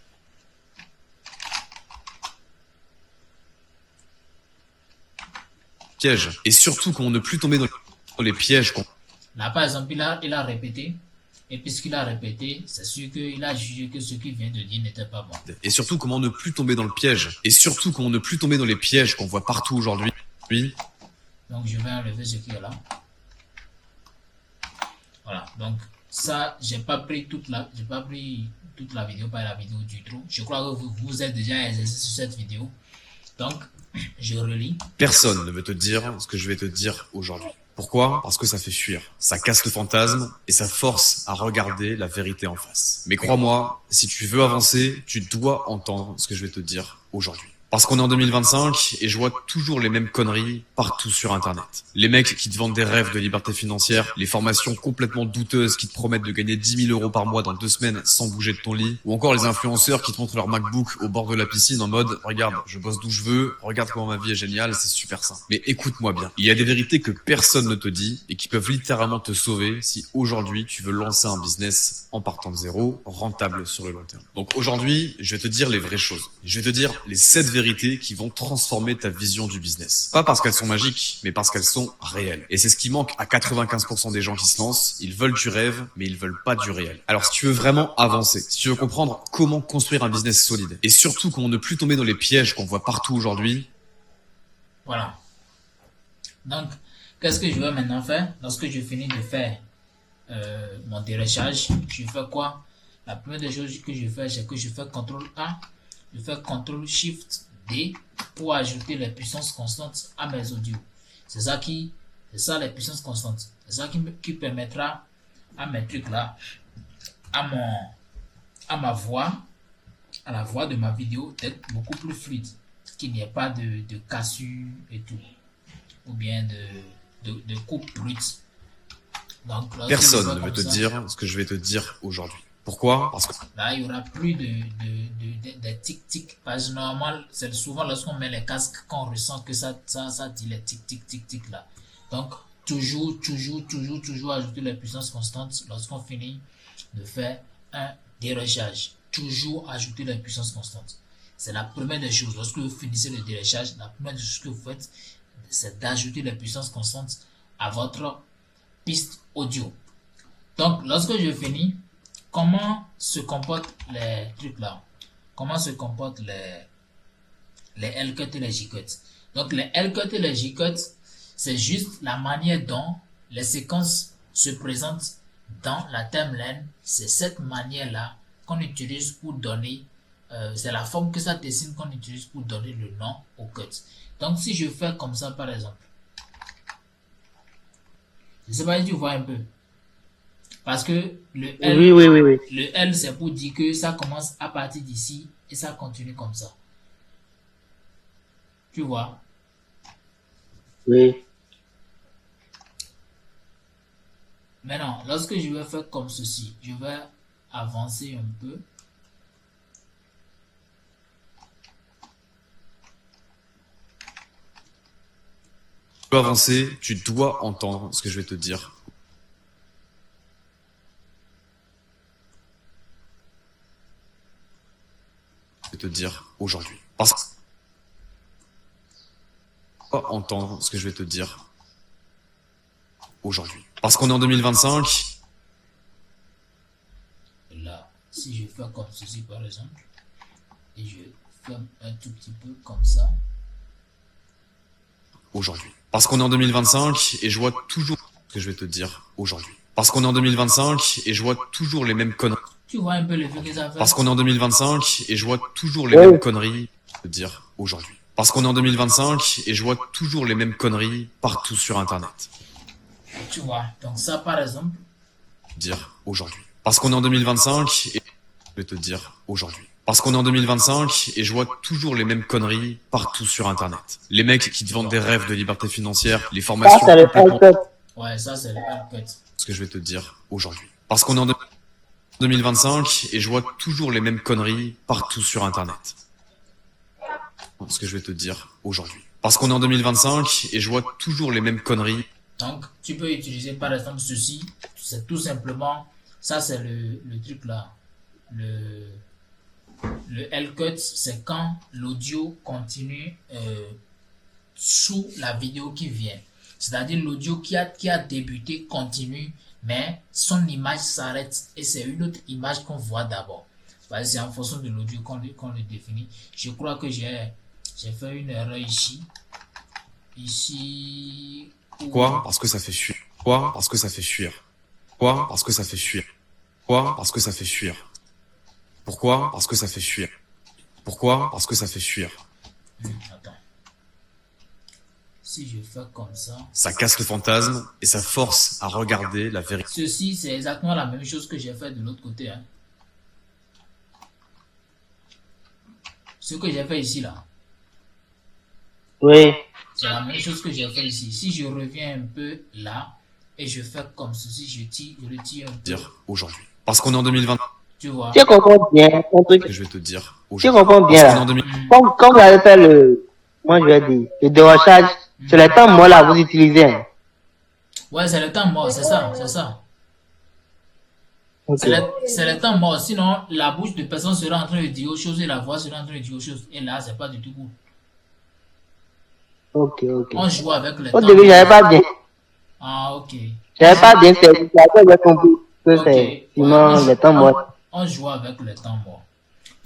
Et surtout comment ne plus tomber dans les pièges. Là, par exemple, il a répété. Et puisqu'il a répété, c'est sûr qu'il a jugé que ce qu'il vient de dire n'était pas bon. Et surtout comment ne plus tomber dans le piège. Et surtout comment ne plus tomber dans les pièges qu'on voit partout aujourd'hui. Donc je vais enlever ce qui est là. Voilà. Donc ça, j'ai pas pris toute la vidéo, pas la vidéo du tout. Je crois que vous êtes déjà exercé sur cette vidéo. Donc Je relis. Personne ne veut te dire ce que je vais te dire aujourd'hui. Pourquoi? Parce que ça fait fuir, ça casse le fantasme et ça force à regarder la vérité en face. Mais crois-moi, si tu veux avancer, tu dois entendre ce que je vais te dire aujourd'hui. Parce qu'on est en 2025 et je vois toujours les mêmes conneries partout sur Internet. Les mecs qui te vendent des rêves de liberté financière, les formations complètement douteuses qui te promettent de gagner 10 000 € par mois dans 2 semaines sans bouger de ton lit, ou encore les influenceurs qui te montrent leur MacBook au bord de la piscine en mode « Regarde, je bosse d'où je veux, regarde comment ma vie est géniale, c'est super simple. » Mais écoute-moi bien, il y a des vérités que personne ne te dit et qui peuvent littéralement te sauver si aujourd'hui tu veux lancer un business en partant de zéro, rentable sur le long terme. Donc aujourd'hui, je vais te dire les vraies choses. Je vais te dire les 7 vérités qui vont transformer ta vision du business. Pas parce qu'elles sont magiques, mais parce qu'elles sont réelles. Et c'est ce qui manque à 95% des gens qui se lancent. Ils veulent du rêve, mais ils veulent pas du réel. Alors si tu veux vraiment avancer, si tu veux comprendre comment construire un business solide, et surtout comment ne plus tomber dans les pièges qu'on voit partout aujourd'hui. Voilà. Donc, qu'est-ce que je vais maintenant faire? Lorsque je finis de faire mon dérecherche, je fais quoi? La première des choses que je fais, c'est que je fais CTRL A, je fais CTRL SHIFT D pour ajouter les puissances constantes à mes audios. C'est ça les puissances constantes. C'est ça qui permettra à mes trucs là, à ma voix, à la voix de ma vidéo d'être beaucoup plus fluide. Qu'il n'y ait pas de cassure et tout. Ou bien de coupe brute. Donc, personne ne veut te dire ce que je vais te dire aujourd'hui. Pourquoi? Parce que là, il n'y aura plus de tic-tic. Parce que normalement, c'est souvent lorsqu'on met les casques qu'on ressent que ça dit les tic-tic-tic-tic là. Donc, toujours ajouter les puissances constantes lorsqu'on finit de faire un dérecharge. Toujours ajouter les puissances constantes. C'est la première des choses. Lorsque vous finissez le dérecharge, la première des choses que vous faites, c'est d'ajouter les puissances constantes à votre piste audio. Donc, lorsque je finis, comment se comportent les trucs là? Comment se comportent les L-cut et les J-cut? Donc, les L-cut et les J-cut, c'est juste la manière dont les séquences se présentent dans la timeline. C'est cette manière-là qu'on utilise pour donner, c'est la forme que ça dessine qu'on utilise pour donner le nom au cut. Donc, si je fais comme ça, par exemple, je sais pas si tu vois un peu. Parce que le L, Oui. le L c'est pour dire que ça commence à partir d'ici et ça continue comme ça. Tu vois? Oui. Maintenant, lorsque je vais faire comme ceci, je vais avancer un peu. tu veux avancer, tu dois entendre ce que je vais te dire. Te dire aujourd'hui. Parce que entendre ce que je vais te dire aujourd'hui. Parce qu'on est en 2025. Là, si je fais comme ceci par exemple, et je ferme un tout petit peu comme ça. Aujourd'hui. Parce qu'on est en 2025 et je vois toujours ce que je vais te dire aujourd'hui. Parce qu'on est en 2025 et je vois toujours les mêmes conneries. Tu vois un peu le fait que ça fait? Parce qu'on est en 2025 et je vois toujours les mêmes conneries te dire aujourd'hui. Parce qu'on est en 2025 et je vois toujours les mêmes conneries partout sur Internet. Tu vois, donc ça par exemple. Dire aujourd'hui. Parce qu'on est en 2025 et je vais te dire aujourd'hui. Parce qu'on est en 2025 et je vois toujours les mêmes conneries partout sur Internet. Les mecs qui te vendent des rêves de liberté financière, les Ça, formations c'est le complètement... L-cut. Ouais, ça c'est le L-cut. Ce que je vais te dire aujourd'hui. Parce qu'on est en 2025 et je vois toujours les mêmes conneries partout sur Internet. Ce que je vais te dire aujourd'hui. Parce qu'on est en 2025 et je vois toujours les mêmes conneries. Donc, tu peux utiliser par exemple ceci. C'est tout simplement, ça c'est le truc là. Le L-cut, c'est quand l'audio continue sous la vidéo qui vient. C'est-à-dire l'audio qui a débuté continue, mais son image s'arrête et c'est une autre image qu'on voit d'abord. C'est en fonction de l'audio qu'on le définit. Je crois que j'ai fait une erreur ici. Ici. Quoi? Parce que ça fait fuir. Quoi? Parce que ça fait fuir. Quoi? Parce que ça fait fuir. Quoi? Parce que ça fait fuir. Pourquoi? Parce que ça fait fuir. Pourquoi? Parce que ça fait fuir. Attends. si je fais comme ça casse le fantasme et ça force à regarder la vérité. Ceci, c'est exactement la même chose que j'ai fait de l'autre côté. Hein. Ce que j'ai fait ici, là. Oui. C'est la même chose que j'ai fait ici. Si je reviens un peu là et je fais comme ceci, je retire un peu. Dire aujourd'hui. Parce qu'on est en 2020. Tu vois. Tu comprends bien ton truc. Que je vais te dire Tu aujourd'hui. comprends bien Parce qu'on est là. en 2000. Comme vous avez fait moi je vais dire, le dérochage, c'est le temps mort là, vous utilisez. Hein. Ouais, c'est le temps mort, c'est ça, c'est ça. Ok. C'est le temps mort. Sinon, la bouche de personne sera en train de dire autre chose et la voix sera en train de dire autre chose. Et là, c'est pas du tout cool. Ok. On joue avec le Au temps début, j'avais mort. pas bien. Ah, ok. J'avais pas bien servi. Après, j'ai compris que Ok. c'est Ouais, sinon le temps mort. on joue avec le temps mort.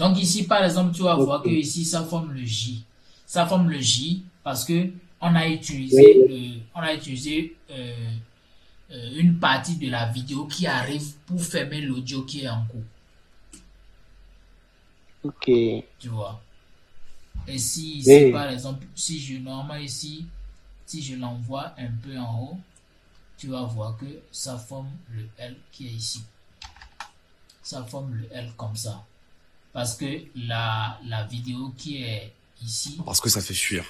Donc ici, par exemple, tu vas voir Ok. que ici, ça forme le J. Ça forme le J parce que on a utilisé, une partie de la vidéo qui arrive pour fermer l'audio qui est en cours. Ok. Tu vois. Et si ici, Oui. par exemple, si je l'envoie un peu en haut, tu vas voir que ça forme le L qui est ici. Ça forme le L comme ça. Parce que la vidéo qui est ici. Parce que ça fait fuir.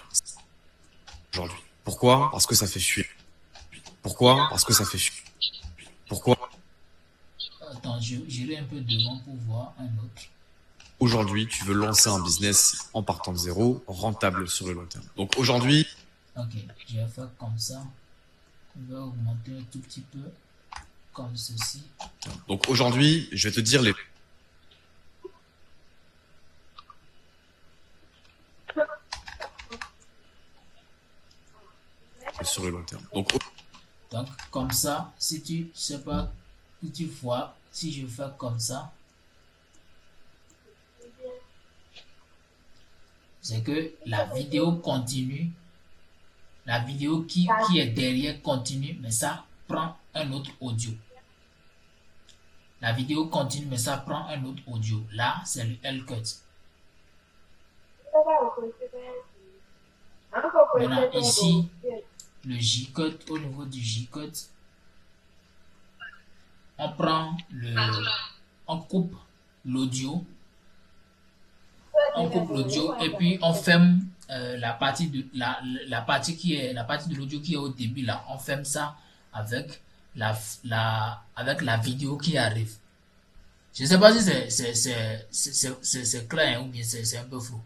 Aujourd'hui. Pourquoi? Parce que ça fait fuir. Pourquoi? Parce que ça fait fuir. Pourquoi? Attends, j'irai un peu devant pour voir un autre. Aujourd'hui, tu veux lancer un business en partant de zéro, rentable sur le long terme. Donc aujourd'hui. Ok, je vais faire comme ça. Je vais augmenter un tout petit peu. Comme ceci. Donc aujourd'hui, je vais te dire les. Sur le long terme. Donc comme ça, si tu sais pas, si tu vois, si je fais comme ça, c'est que la vidéo continue, la vidéo qui est derrière continue, mais ça prend un autre audio. La vidéo continue, mais ça prend un autre audio. Là, c'est le L-cut. Maintenant, ici, le J-cut, au niveau du J-cut, on coupe l'audio. On coupe l'audio et puis on ferme la partie de l'audio qui est au début là. On ferme ça avec avec la vidéo qui arrive. Je ne sais pas si c'est clair ou bien c'est un peu flou.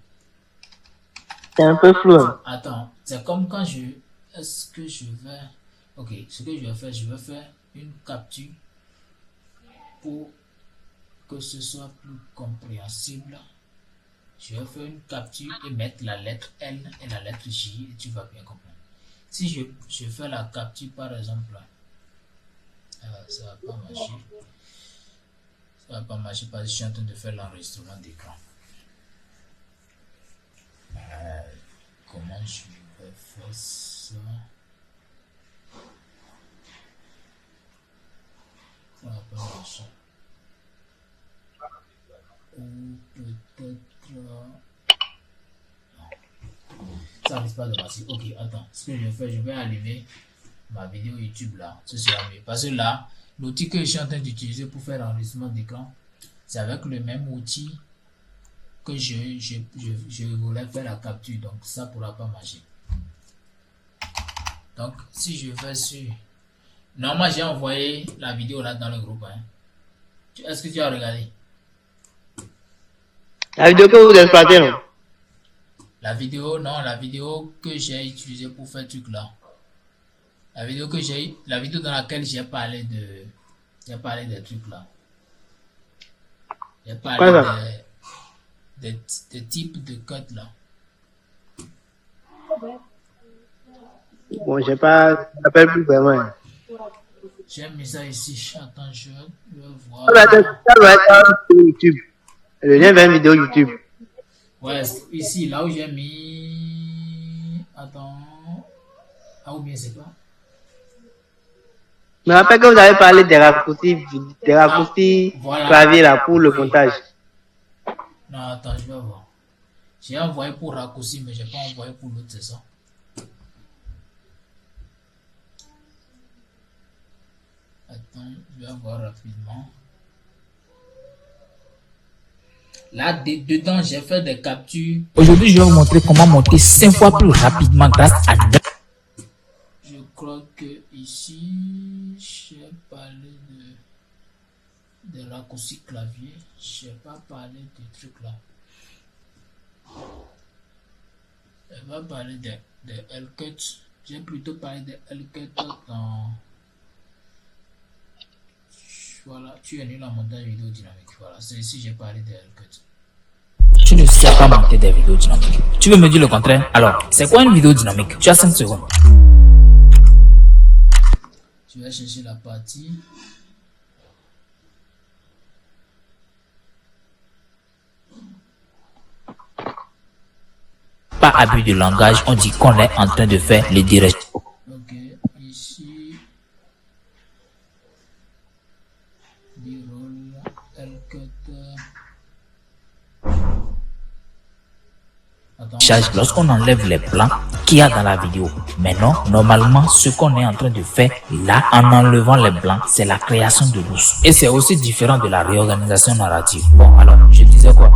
C'est un peu flou. Hein. Attends, c'est comme quand est-ce que je vais... Ok, ce que je vais faire une capture pour que ce soit plus compréhensible. Je vais faire une capture et mettre la lettre L et la lettre J et tu vas bien comprendre. Si je fais la capture par exemple, ça va pas marcher. Ça va pas marcher parce que je suis en train de faire l'enregistrement d'écran. Comment je vais faire ça? Ça va pas marcher. Ou peut-être... Non. Ça risque pas de marcher. Ok, attends. Ce que je vais faire, je vais allumer ma vidéo YouTube là. Ce sera mieux. Parce que là, l'outil que je suis en train d'utiliser pour faire l'enregistrement d'écran, c'est avec le même outil que je voulais faire la capture. Donc, ça ne pourra pas marcher. Donc, si je vais sur... Normalement, j'ai envoyé la vidéo là dans le groupe. Hein. Est-ce que tu as regardé? La vidéo que vous exploitez, non? La vidéo, non, la vidéo que j'ai utilisée pour faire truc là. La vidéo dans laquelle j'ai parlé des trucs là. J'ai parlé des types de codes là. Bon, je m'appelle plus vraiment. J'ai mis ça ici. Attends, je vais voir. Ça doit être sur YouTube. Le lien vers une vidéo YouTube. Ouais, ici, là où j'ai mis... Attends... Ah, ou bien c'est quoi? Je me rappelle que vous avez parlé des raccourcis voilà. clavier là pour le montage. Non, attends, je vais voir. J'ai envoyé pour raccourci, mais j'ai pas envoyé pour l'autre, c'est ça? Donc, je vais voir rapidement. Là, dedans, j'ai fait des captures. Aujourd'hui, je vais vous montrer comment monter 5 fois plus rapidement grâce à Je crois que ici, j'ai parlé de raccourci clavier. Je n'ai pas parlé de trucs là. Je vais parler de L-Cut. J'ai plutôt parlé de L-Cut dans... Voilà, tu es nul en montage vidéo dynamique. Voilà, c'est ici j'ai parlé de L-Cut. Tu ne sais pas monter des vidéos dynamiques. Tu veux me dire le contraire? Alors, c'est quoi une vidéo dynamique? Tu as 5 secondes. Je vais chercher la partie. Pas abus de langage, on dit qu'on est en train de faire le direct. Ok, ici. B-roll, L-Cut. Lorsqu'on enlève les plans qu'il y a dans la vidéo. Mais non, normalement, ce qu'on est en train de faire là, en enlevant les blancs, c'est la création de l'ousse. Et c'est aussi différent de la réorganisation narrative. Bon, alors, je disais quoi?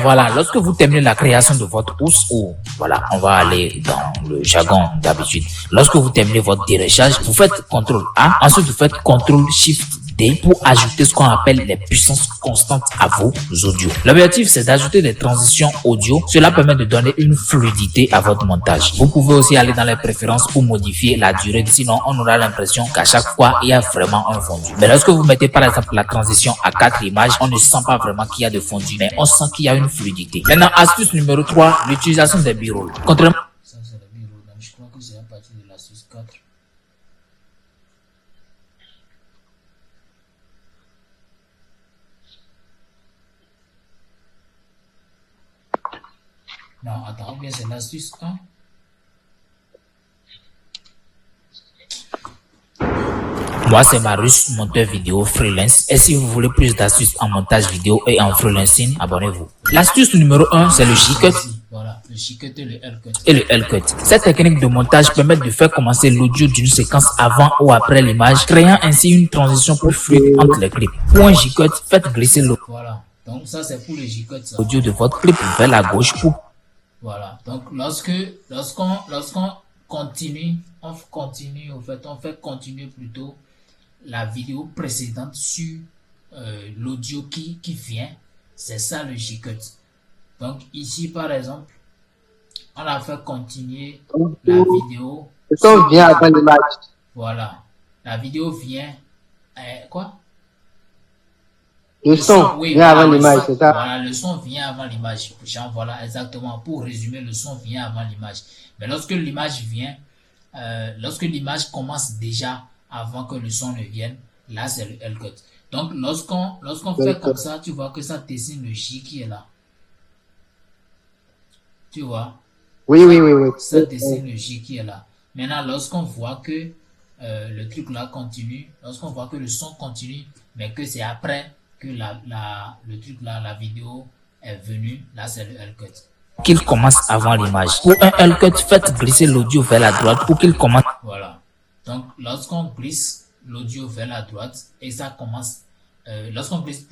Voilà, lorsque vous terminez la création de votre housse, ou voilà, on va aller dans le jargon d'habitude. Lorsque vous terminez votre déréchage, vous faites CTRL A, ensuite vous faites CTRL SHIFT D pour ajouter ce qu'on appelle les puissances constantes à vos audios. L'objectif, c'est d'ajouter des transitions audio. Cela permet de donner une fluidité à votre montage. Vous pouvez aussi aller dans les préférences pour modifier la durée. Sinon, on aura l'impression qu'à chaque fois, il y a vraiment un fondu. Mais lorsque vous mettez par exemple la transition à 4 images, on ne sent pas vraiment qu'il y a de fondu, mais on sent qu'il y a une fluidité. Maintenant, astuce numéro 3, l'utilisation des b-rolls. Contrairement Ça, c'est le B-roll. Donc, je crois que c'est à partir de l'astuce 4. Non, attends, ou bien c'est l'astuce 1. Moi, c'est Marius, monteur vidéo freelance. Et si vous voulez plus d'astuces en montage vidéo et en freelancing, abonnez-vous. L'astuce numéro 1, c'est le J-Cut Voilà, le J-Cut et le L-Cut. et le L-Cut. Cette technique de montage permet de faire commencer l'audio d'une séquence avant ou après l'image, créant ainsi une transition plus fluide entre les clips. Pour un J-Cut, faites glisser Voilà, donc ça c'est pour le J-Cut. ça. l'audio de votre clip vers la gauche pour Voilà, donc lorsqu'on continue, on fait continuer plutôt la vidéo précédente sur l'audio qui vient. C'est ça le J-Cut. Donc ici par exemple, on a fait continuer la vidéo. Le son vient avant l'image. Voilà, la vidéo vient. Quoi? Le son Oui, vient voilà, avant le l'image, son- c'est ça? Voilà, le son vient avant l'image. Genre, voilà, exactement. Pour résumer, le son vient avant l'image. Mais lorsque l'image vient, lorsque l'image commence déjà avant que le son ne vienne, là, c'est le L-Cut. Donc, lorsqu'on fait D'accord. comme ça, tu vois que ça dessine le J qui est là. Tu vois? Oui, oui, oui, oui. Ça dessine le J qui est là. Maintenant, lorsqu'on voit que le truc là continue, lorsqu'on voit que le son continue, mais que c'est après que le truc là, la vidéo est venue, là c'est le L-Cut. qu'il commence avant l'image. Pour un L-Cut, faites glisser l'audio vers la droite pour qu'il commence. Voilà. Donc, lorsqu'on glisse l'audio vers la droite et ça commence, lorsqu'on glisse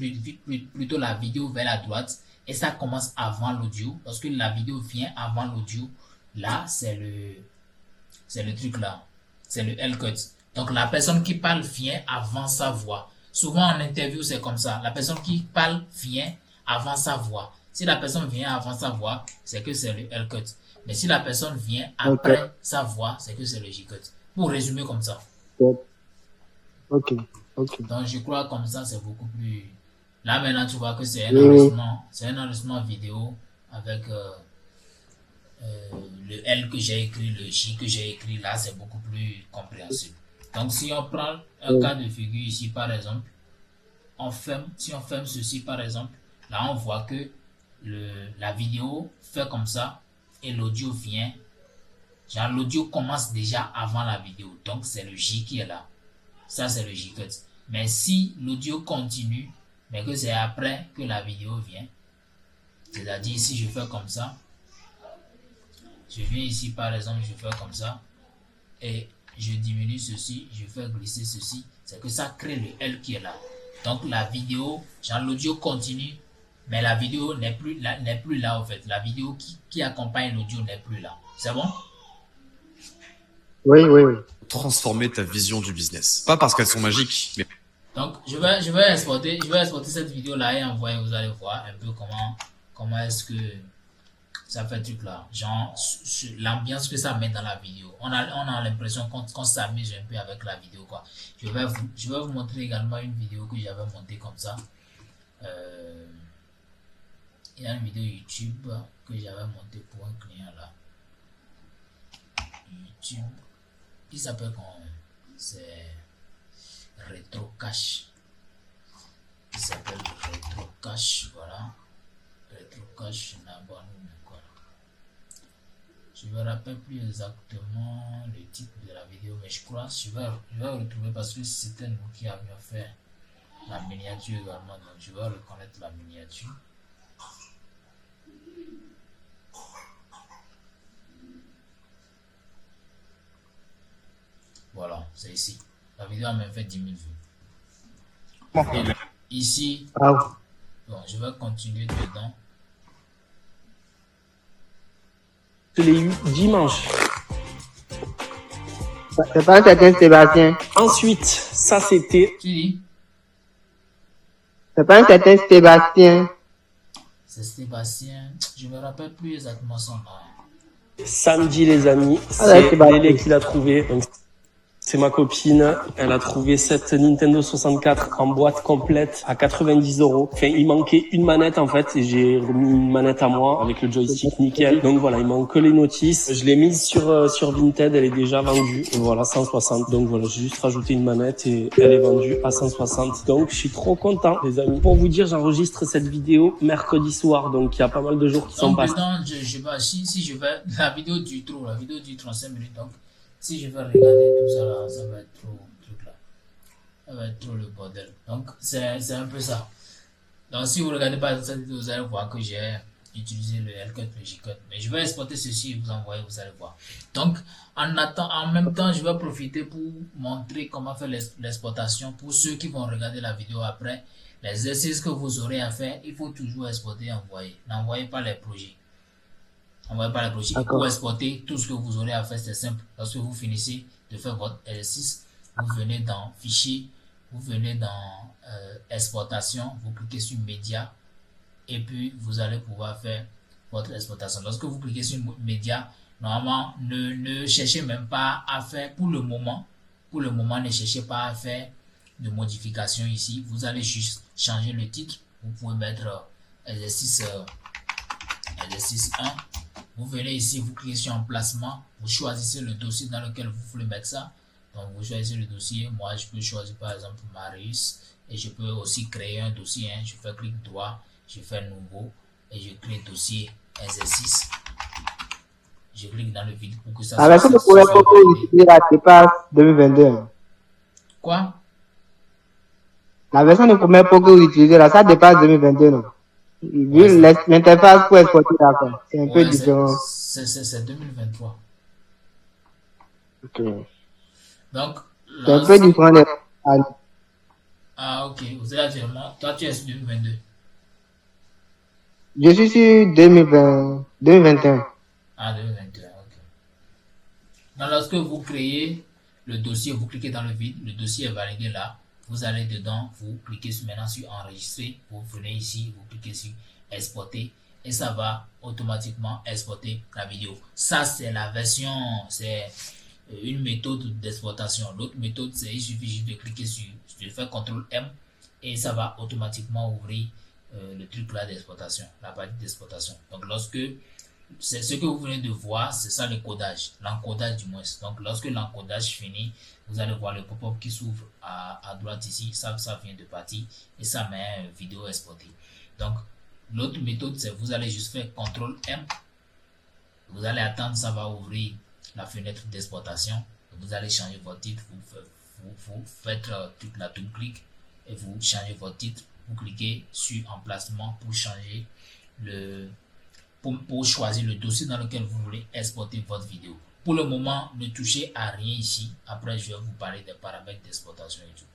plutôt la vidéo vers la droite et ça commence avant l'audio, lorsque la vidéo vient avant l'audio, là c'est le truc là, c'est le L-Cut. Donc, la personne qui parle vient avant sa voix. Souvent en interview, c'est comme ça. La personne qui parle vient avant sa voix. Si la personne vient avant sa voix, c'est que c'est le L-Cut. Mais si la personne vient après sa voix, c'est que c'est le J-Cut. Pour résumer comme ça. Ok, ok. Donc, je crois comme ça, c'est beaucoup plus... Là, maintenant, tu vois que c'est un Oui, oui. enregistrement. C'est un enregistrement vidéo avec le L que j'ai écrit, le J que j'ai écrit. Là, c'est beaucoup plus compréhensible. Donc, si on prend un cas de figure ici, par exemple, si on ferme ceci, par exemple, là, on voit que la vidéo fait comme ça et l'audio vient. Genre, l'audio commence déjà avant la vidéo. Donc, c'est le J qui est là. Ça, c'est le J-Cut. Mais si l'audio continue, mais que c'est après que la vidéo vient, c'est-à-dire si je fais comme ça, je viens ici, par exemple, je fais comme ça, et je diminue ceci, je fais glisser ceci, c'est que ça crée le L qui est là. Donc la vidéo, genre l'audio continue, mais la vidéo n'est plus là en fait. La vidéo qui accompagne l'audio n'est plus là. C'est bon? Oui, oui, oui. Transformer ta vision du business. Pas parce qu'elles sont magiques, mais Donc je vais exporter cette vidéo là et envoyer, vous allez voir un peu comment est-ce que ça fait truc là, genre l'ambiance que ça met dans la vidéo. On a l'impression qu'on s'amuse un peu avec la vidéo quoi. Je vais vous montrer également une vidéo que j'avais montée comme ça. Il y a une vidéo YouTube que j'avais montée pour un client là. YouTube, il s'appelle comment? C'est Retro Cash. Il s'appelle Retro Cash, voilà. Retro Cash, je me rappelle plus exactement le titre de la vidéo, mais je crois je vais retrouver parce que c'était nous qui avions fait la miniature également, donc je vais reconnaître la miniature. Voilà, c'est ici. La vidéo a même fait 10 000 vues. Et ici, bon, je vais continuer dedans. Je l'ai eu dimanche. C'est pas un certain Sébastien. Ensuite, ça c'était Tu dis? C'est pas un certain Sébastien. C'est Sébastien. Je me rappelle plus exactement son nom. samedi les amis. Ah là, C'est c'est Bastien. Lélé qui l'a trouvé. Donc, c'est ma copine. Elle a trouvé cette Nintendo 64 en boîte complète à 90 €. Enfin, il manquait une manette en fait et j'ai remis une manette à moi avec le joystick nickel. Donc voilà, il manque que les notices. Je l'ai mise sur Vinted, elle est déjà vendue. Et voilà, 160. Donc voilà, j'ai juste rajouté une manette et elle est vendue à 160. Donc je suis trop content les amis. Pour vous dire, j'enregistre cette vidéo mercredi soir. Donc il y a pas mal de jours qui sont Donc passés. dedans, si je vais, la vidéo dure 35 minutes, donc si je vais regarder tout ça là, ça va être trop truc là. Ça va être trop le bordel. Donc c'est un peu ça. Donc si vous regardez pas cette vidéo, vous allez voir que j'ai utilisé le L-Cut, le J-Cut. Mais je vais exporter ceci et vous envoyer, vous allez voir. Donc en même temps, je vais profiter pour montrer comment faire l'exportation pour ceux qui vont regarder la vidéo après. Les exercices que vous aurez à faire, il faut toujours exporter et envoyer. N'envoyez pas les projets. Envoyez pas les projets. Pour exporter, tout ce que vous aurez à faire, c'est simple. Lorsque vous finissez de faire votre exercice, vous venez dans Fichier, vous venez dans Exportation, vous cliquez sur Média et puis vous allez pouvoir faire votre exportation. Lorsque vous cliquez sur Média, normalement, ne cherchez même pas à faire pour le moment, ne cherchez pas à faire de modification ici. Vous allez juste changer le titre. Vous pouvez mettre exercice 1. Vous venez ici, vous cliquez sur emplacement, vous choisissez le dossier dans lequel vous voulez mettre ça. Donc vous choisissez le dossier. Moi je peux choisir par exemple Marius et je peux aussi créer un dossier. Je fais clic droit, je fais nouveau et je crée dossier exercice. Je clique dans le vide pour que ça La version de première fois que vous utilisez là dépasse 2022. Quoi? La version de première fois que vous utilisez là, ça dépasse 2022, non? Vu l'interface pour exporter là, c'est un peu différent. C'est 2023. Ok. Donc, c'est un peu différent des... Ah, ok. Vous êtes actuellement... Toi, tu es sur 2022. Je suis sur 2021. Ah, 2021, ok. Donc, lorsque vous créez le dossier, vous cliquez dans le vide, le dossier est validé là. Vous allez dedans, vous cliquez maintenant sur enregistrer, vous venez ici, vous cliquez sur exporter et ça va automatiquement exporter la vidéo. Ça, c'est la version, c'est une méthode d'exportation. L'autre méthode, c'est il suffit juste de cliquer sur, je fais CTRL M et ça va automatiquement ouvrir le truc là d'exportation, la partie d'exportation. Donc, lorsque c'est ce que vous venez de voir, c'est ça le codage, l'encodage du moins. Donc, lorsque l'encodage finit, vous allez voir le pop-up qui s'ouvre à droite ici. Ça vient de partir et ça met une vidéo exportée. Donc, l'autre méthode, c'est vous allez juste faire CTRL M. Vous allez attendre, ça va ouvrir la fenêtre d'exportation. Vous allez changer votre titre. Vous faites toute la double clic et vous changez votre titre. Vous cliquez sur emplacement pour changer pour choisir le dossier dans lequel vous voulez exporter votre vidéo. Pour le moment, ne touchez à rien ici. Après, je vais vous parler des paramètres d'exportation et tout.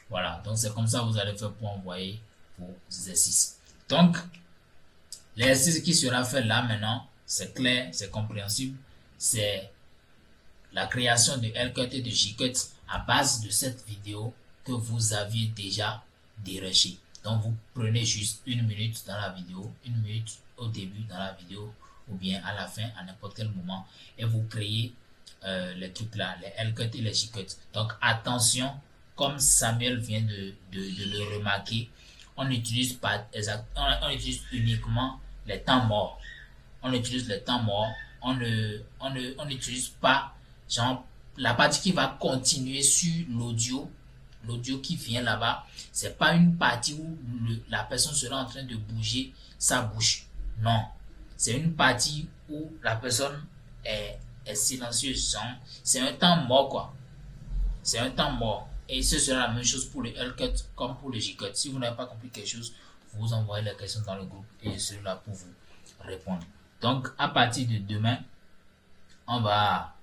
Voilà, donc c'est comme ça que vous allez faire pour envoyer vos exercices. Donc, l'exercice qui sera fait là maintenant, c'est clair, c'est compréhensible. C'est la création de Elcut et de Gcut à base de cette vidéo que vous aviez déjà déroché. Donc, vous prenez juste 1 minute dans la vidéo, 1 minute au début dans la vidéo ou bien à la fin, à n'importe quel moment, et vous créez les trucs là, les Elcut et les Gcut. Donc, attention, comme Samuel vient de le remarquer, on utilise uniquement les temps morts. On utilise les temps morts. On n'utilise pas, genre, la partie qui va continuer sur l'audio qui vient là-bas. C'est pas une partie où la personne sera en train de bouger sa bouche. Non. C'est une partie où la personne est silencieuse. C'est un temps mort, quoi. C'est un temps mort. Et ce sera la même chose pour le Elcut comme pour le Gcut. Si vous n'avez pas compris quelque chose, vous envoyez les questions dans le groupe et je serai là pour vous répondre. Donc, à partir de demain, on va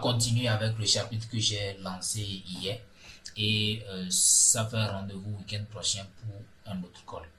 continuer avec le chapitre que j'ai lancé hier. Et ça fait rendez-vous week-end prochain pour un autre call.